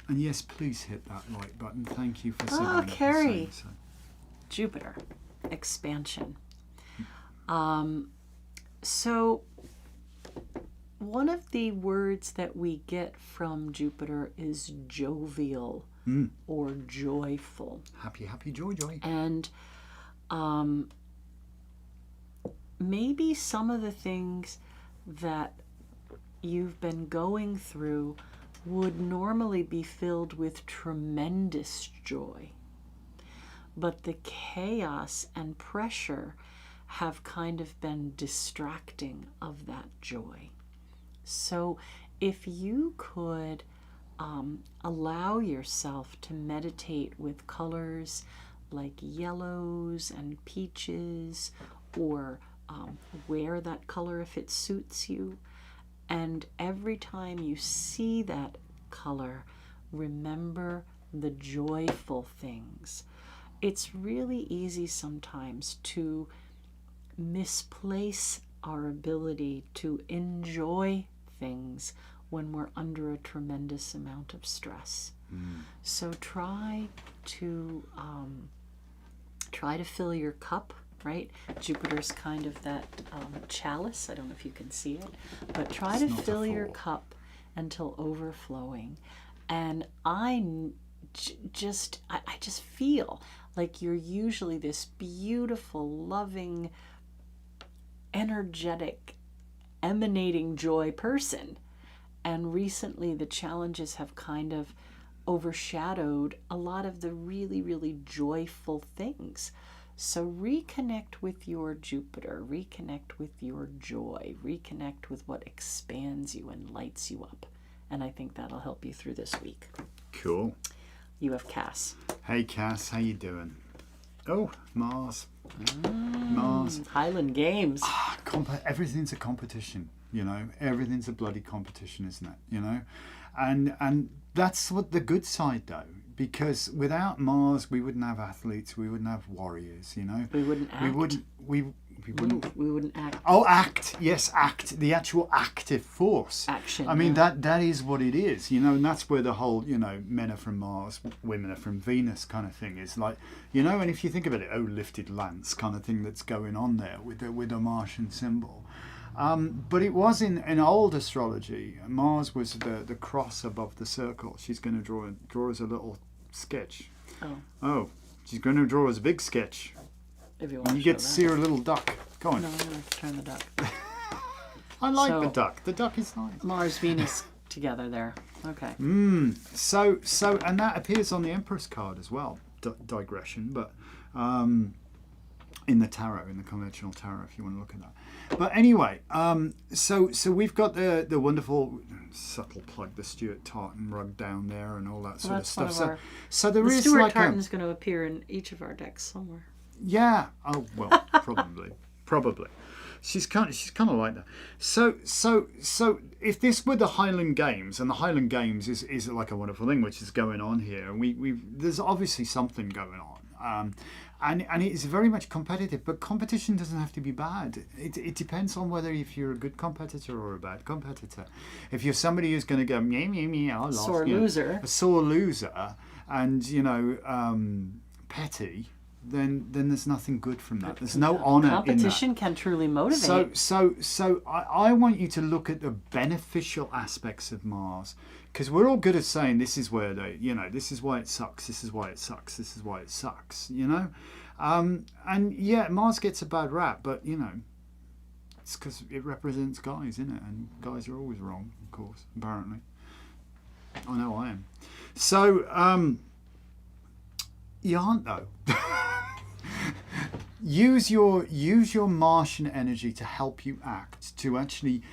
And yes, please hit that like button. Thank you for sitting up and Carrie. saying so. Jupiter, expansion. So one of the words that we get from Jupiter is jovial or joyful. Happy, joy. And maybe some of the things that you've been going through would normally be filled with tremendous joy. But the chaos and pressure have kind of been distracting of that joy. So if you could allow yourself to meditate with colors like yellows and peaches, or wear that color if it suits you, and every time you see that color, remember the joyful things. It's really easy sometimes to misplace our ability to enjoy things when we're under a tremendous amount of stress. So try to fill your cup, right? Jupiter's kind of that chalice. I don't know if you can see it, but try to fill your cup until overflowing. And I just feel like you're usually this beautiful, loving, energetic, emanating joy person. And recently the challenges have kind of overshadowed a lot of the really, really joyful things. So reconnect with your Jupiter, reconnect with your joy, reconnect with what expands you and lights you up. And I think that'll help you through this week. Cool. You have Cass. Hey Cass, how you doing? Oh, Mars. Mars. Highland Games. Everything's a competition, you know. Everything's a bloody competition, isn't it? You know, and that's what the good side though, because without Mars, we wouldn't have athletes, we wouldn't have warriors, you know. We wouldn't act. We wouldn't act. Oh, act. Yes, act. The actual active force. Action. I mean, that is what it is, you know, and that's where the whole, you know, men are from Mars, women are from Venus kind of thing is like, you know, and if you think about it, lifted lance kind of thing that's going on there with the Martian symbol. But it was in old astrology, Mars was the cross above the circle. She's going to draw us a little sketch. Oh, she's going to draw us a big sketch. If you want you get to see her little duck. Go on. No, I'm going to turn the duck. I like the duck. The duck is nice. Mars, Venus together there. Okay. So, and that appears on the Empress card as well. Digression, but in the tarot, in the conventional tarot, if you want to look at that. But anyway, so we've got the wonderful subtle plug, the Stuart Tartan rug down there, and all that sort of stuff. So there is Stuart like Tartan's going to appear in each of our decks somewhere. Yeah. Oh well, probably. She's kind of like that. So if this were the Highland Games, and the Highland Games is like a wonderful thing which is going on here, and there's obviously something going on, and it is very much competitive. But competition doesn't have to be bad. It depends on whether if you're a good competitor or a bad competitor. If you're somebody who's going to go I lost, sore loser, a sore loser, and petty, then there's nothing good from that. There's no honor in that. Competition can truly motivate. So I want you to look at the beneficial aspects of Mars, because we're all good at saying this is where this is why it sucks, this is why it sucks, this is why it sucks, and yeah, Mars gets a bad rap, but it's because it represents guys, isn't it? And guys are always wrong, of course, apparently. I know I am. So you aren't though. Use your Martian energy to help you act, to actually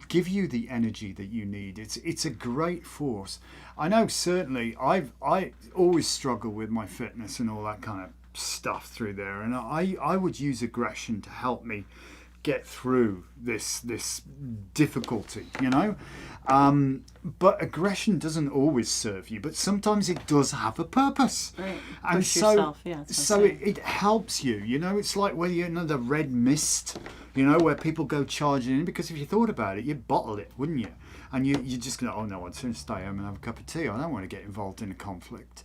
give you the energy that you need. It's a great force. I know certainly I always struggle with my fitness and all that kind of stuff through there, and I would use aggression to help me get through this difficulty, but aggression doesn't always serve you, but sometimes it does have a purpose, right. And Push yourself. Yeah, so it helps you, it's like whether the red mist, where people go charging in, because if you thought about it, you'd bottle it, wouldn't you? And you just go, oh no, I'd soon stay home and have a cup of tea, I don't want to get involved in a conflict.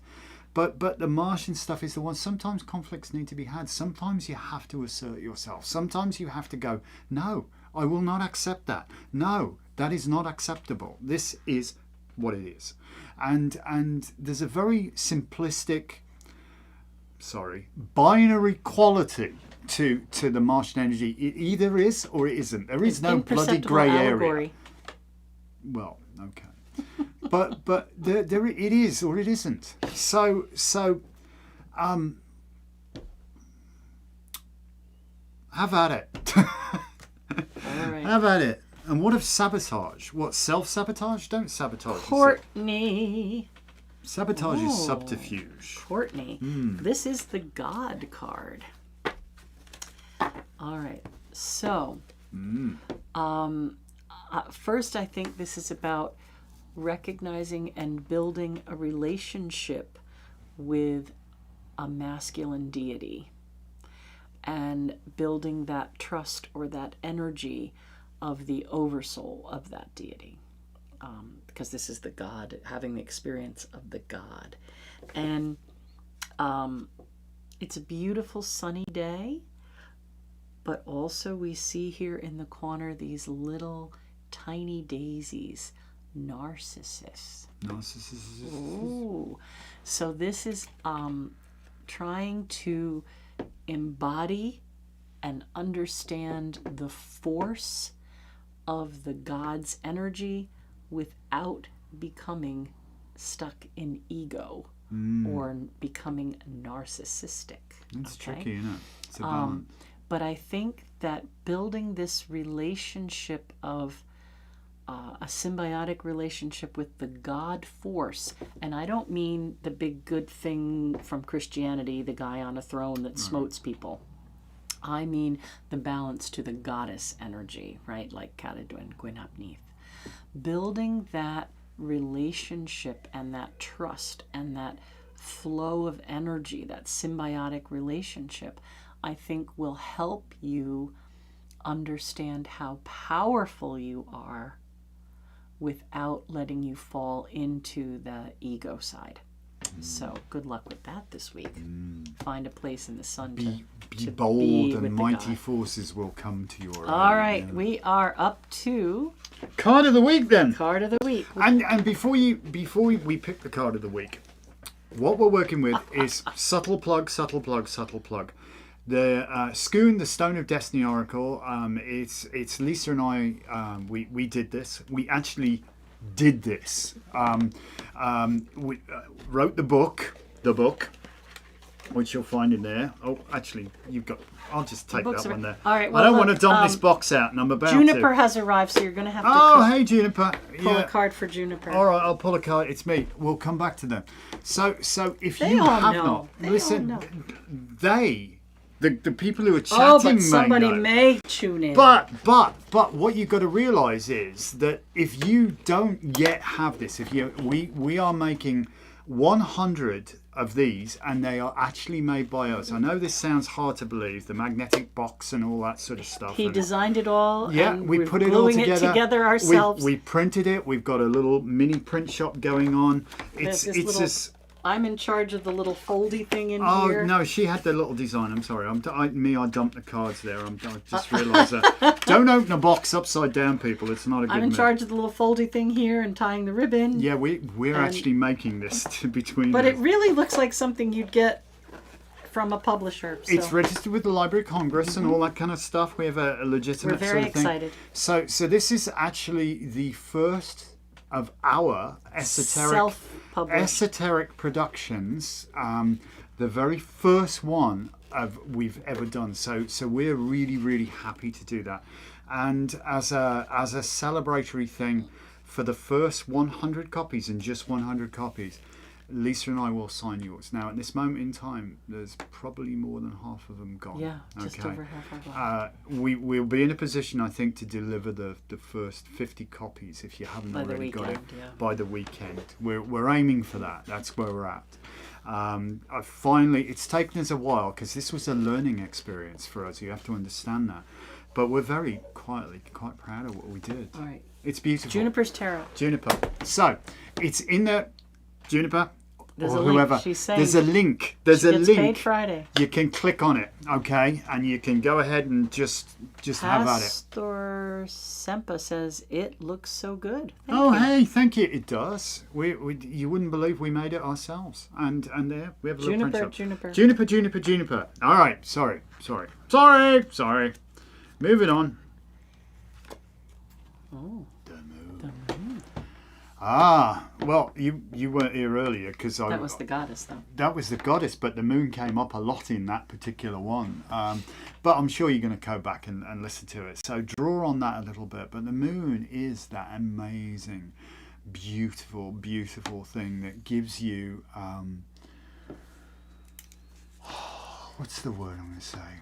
But the Martian stuff is the one. Sometimes conflicts need to be had. Sometimes you have to assert yourself. Sometimes you have to go, no, I will not accept that. No, that is not acceptable. This is what it is. And there's a very simplistic, binary quality to the Martian energy. It either is or it isn't. There is no bloody grey area. Well, okay. But there it is or it isn't. So have at it. All right. Have at it. And what of sabotage? What, self-sabotage? Don't sabotage yourself. Courtney. Sabotage is subterfuge. Courtney. This is the God card. All right. So, first I think this is about recognizing and building a relationship with a masculine deity and building that trust or that energy of the oversoul of that deity, because this is the God, having the experience of the God. And it's a beautiful sunny day, but also we see here in the corner these little tiny daisies. Narcissus. Ooh. So this is trying to embody and understand the force of the God's energy without becoming stuck in ego or becoming narcissistic. It's tricky, isn't it? It's a balance. But I think that building this relationship of a symbiotic relationship with the God force, and I don't mean the big good thing from Christianity, the guy on a throne that smotes people. I mean the balance to the goddess energy, right? Like Cadwyn Gwynapneath. Building that relationship and that trust and that flow of energy, that symbiotic relationship, I think will help you understand how powerful you are without letting you fall into the ego side. So good luck with that this week. Find a place in the sun be to bold be and with mighty God. forces will come to your aid. All right, we are up to Card of the week then. card of the week. And before we pick the card of the week, what we're working with is subtle plug. The Scoon, the Stone of Destiny Oracle. It's Lisa and I. We did this. We actually did this. We wrote the book, which you'll find in there. Oh, actually, you've got. I'll just take that one there. All right. I don't want to dump this box out, and I'm about Juniper to. has arrived, so you're going to have to Hey Juniper. pull a card for Juniper. All right, I'll pull a card. It's me. We'll come back to them. So if They you all have know. not, They listen. all know. The people who are chatting Oh, but somebody may know. may tune in. But what you've got to realise is that if you don't yet have this, we are making 100 of these, and they are actually made by us. I know this sounds hard to believe, the magnetic box and all that sort of stuff. He designed it all. Yeah, and we we're put it all gluing together. ourselves. We printed it. We've got a little mini print shop going on. There's It's this I'm in charge of the little foldy thing in Oh, here. no, she had the little design. I'm sorry. I dumped the cards there. I just realised that. Don't open a box upside down, people. It's not a good I'm in move. charge of the little foldy thing here and tying the ribbon. Yeah, we're actually making this between But us. it really looks like something you'd get from a publisher. So. It's registered with the Library of Congress and all that kind of stuff. We have a legitimate We're very sort of thing. excited. So this is actually the first of our esoteric productions. The very first one we've ever done. So we're really, really happy to do that. And as a celebratory thing, for the first 100 copies and just 100 copies, Lisa and I will sign yours. Now, at this moment in time, there's probably more than half of them gone. Yeah, just over half of them. We'll be in a position, I think, to deliver the first 50 copies, if you haven't already got it, by the weekend. We're aiming for that. That's where we're at. It's taken us a while, because this was a learning experience for us. You have to understand that. But we're very quite proud of what we did. All right. It's beautiful. Juniper's Tarot. Juniper. So, it's in the Juniper. There's or a whoever. link. She's saying There's a link. There's she a gets link. paid Friday. You can click on it, okay, and you can go ahead and just have at it. Pastor Sempa says it looks so good. Hey, thank you. It does. We you wouldn't believe we made it ourselves, and there we have a little print shop. Juniper. All right, sorry. Moving on. Oh. The moon. Ah, well, you weren't here earlier because that was the goddess, though. That was the goddess, but the moon came up a lot in that particular one. But I'm sure you're going to go back and listen to it. So draw on that a little bit. But the moon is that amazing, beautiful, beautiful thing that gives you... what's the word I'm going to say?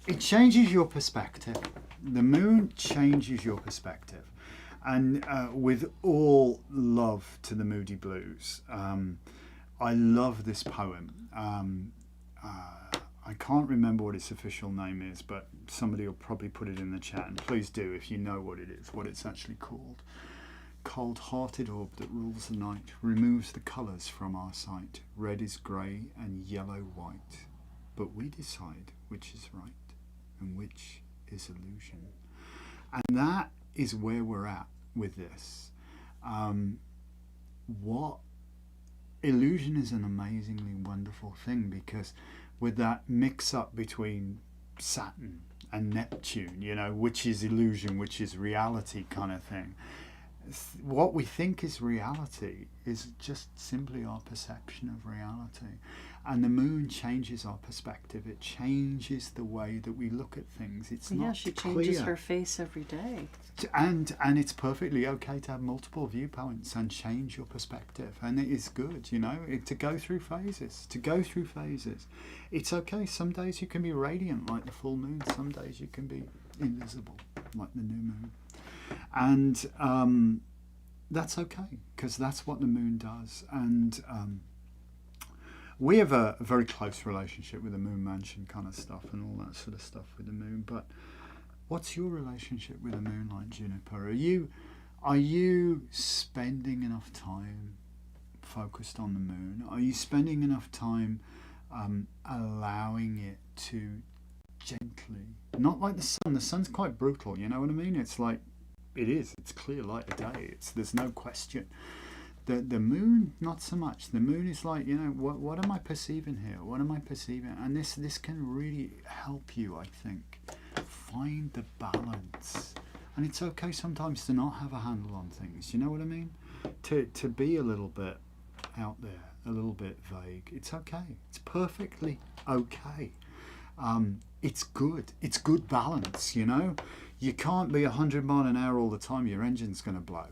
It changes your perspective. The moon changes your perspective. And with all love to the Moody Blues, I love this poem. I can't remember what its official name is, but somebody will probably put it in the chat, and please do if you know what it is, what it's actually called. Cold-hearted orb that rules the night, removes the colours from our sight. Red is grey and yellow white, but we decide which is right and which is illusion. And that is where we're at with this. What illusion is an amazingly wonderful thing, because with that mix up between Saturn and Neptune, which is illusion, which is reality kind of thing, what we think is reality is just simply our perception of reality. And the moon changes our perspective. It changes the way that we look at things. It's not she clear. changes her face every day. And it's perfectly okay to have multiple viewpoints and change your perspective. And it is good, to go through phases. It's okay. Some days you can be radiant like the full moon. Some days you can be invisible like the new moon. And that's okay, because that's what the moon does. And we have a very close relationship with the moon mansion kind of stuff and all that sort of stuff with the moon. But what's your relationship with the moon like, Juniper? Are you spending enough time focused on the moon? Are you spending enough time allowing it to gently, not like the sun? The sun's quite brutal, you know what I mean? It's like, it's clear light of day. There's no question. The moon, not so much. The moon is like, what am I perceiving here? What am I perceiving? And this can really help you, I think, find the balance. And it's okay sometimes to not have a handle on things. You know what I mean? To be a little bit out there, a little bit vague. It's okay. It's perfectly okay. It's good. It's good balance, You can't be 100 miles an hour all the time. Your engine's going to blow.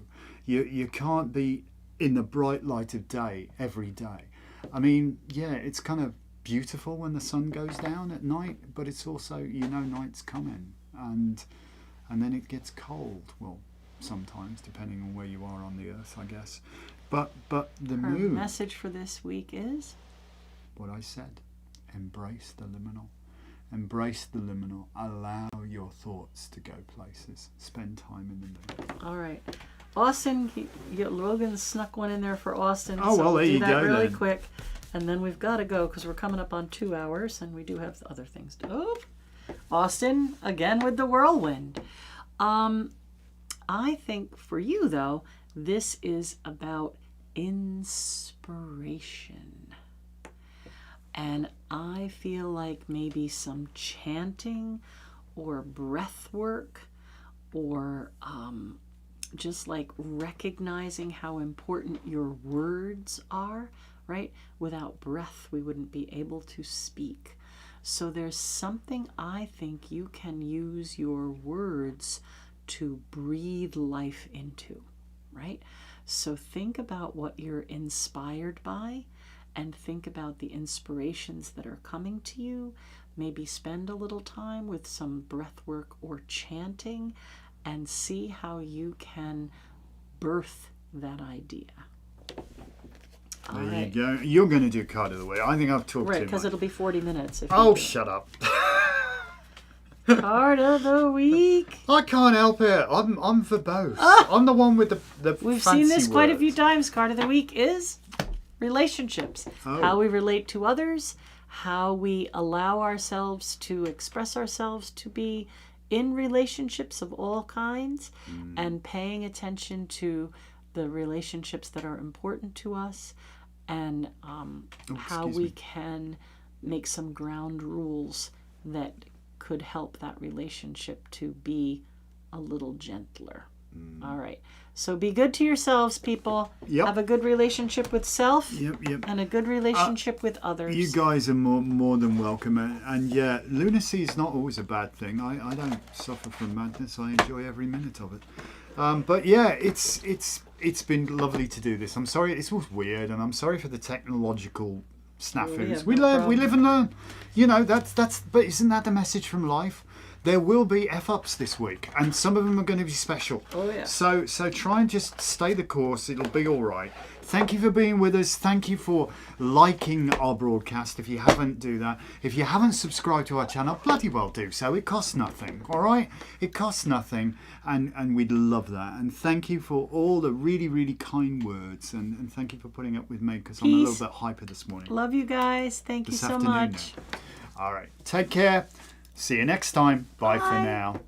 You can't be in the bright light of day every day. I mean, yeah, it's kind of beautiful when the sun goes down at night, but it's also, night's coming, and then it gets cold. Well, sometimes, depending on where you are on the earth, I guess. But the Her moon. message for this week is what I said. Embrace the liminal. Embrace the liminal. Allow your thoughts to go places. Spend time in the moon. all right. Austin, Logan snuck one in there for Austin. Oh, so well, there we'll do you that go really then. quick. And then we've got to go because we're coming up on 2 hours and we do have other things to do. Austin, again with the whirlwind. I think for you, though, this is about inspiration. And I feel like maybe some chanting or breath work or just like recognizing how important your words are, right? Without breath, we wouldn't be able to speak. So there's something I think you can use your words to breathe life into, right? So think about what you're inspired by and think about the inspirations that are coming to you. Maybe spend a little time with some breath work or chanting and see how you can birth that idea. There you go. You're going to do card of the week. I think I've talked Right, too because much. it'll be 40 minutes. If Oh, you do. shut up. Card of the week. I can't help it. I'm verbose. I'm the one with the We've fancy seen this quite a words. few times. Card of the week is relationships. Oh. How we relate to others, how we allow ourselves to express ourselves to be in relationships of all kinds, and paying attention to the relationships that are important to us, and how excuse we me. can make some ground rules that could help that relationship to be a little gentler. All right. So be good to yourselves, people. Yep. Have a good relationship with self Yep. and a good relationship with others. You guys are more than welcome. And yeah, lunacy is not always a bad thing. I don't suffer from madness. I enjoy every minute of it. But yeah, it's been lovely to do this. I'm sorry, this was weird, and I'm sorry for the technological snafus. We live and learn. You know, that's. But isn't that the message from life? There will be F-ups this week, and some of them are going to be special. Oh, yeah. So try and just stay the course. It'll be all right. Thank you for being with us. Thank you for liking our broadcast. If you haven't, do that. If you haven't subscribed to our channel, bloody well do so. It costs nothing, all right? It costs nothing, and we'd love that. And thank you for all the really, really kind words, and thank you for putting up with me, because I'm a little bit hyper this morning. Love you guys. Thank you This so afternoon much. now. All right. Take care. See you next time. Bye for now.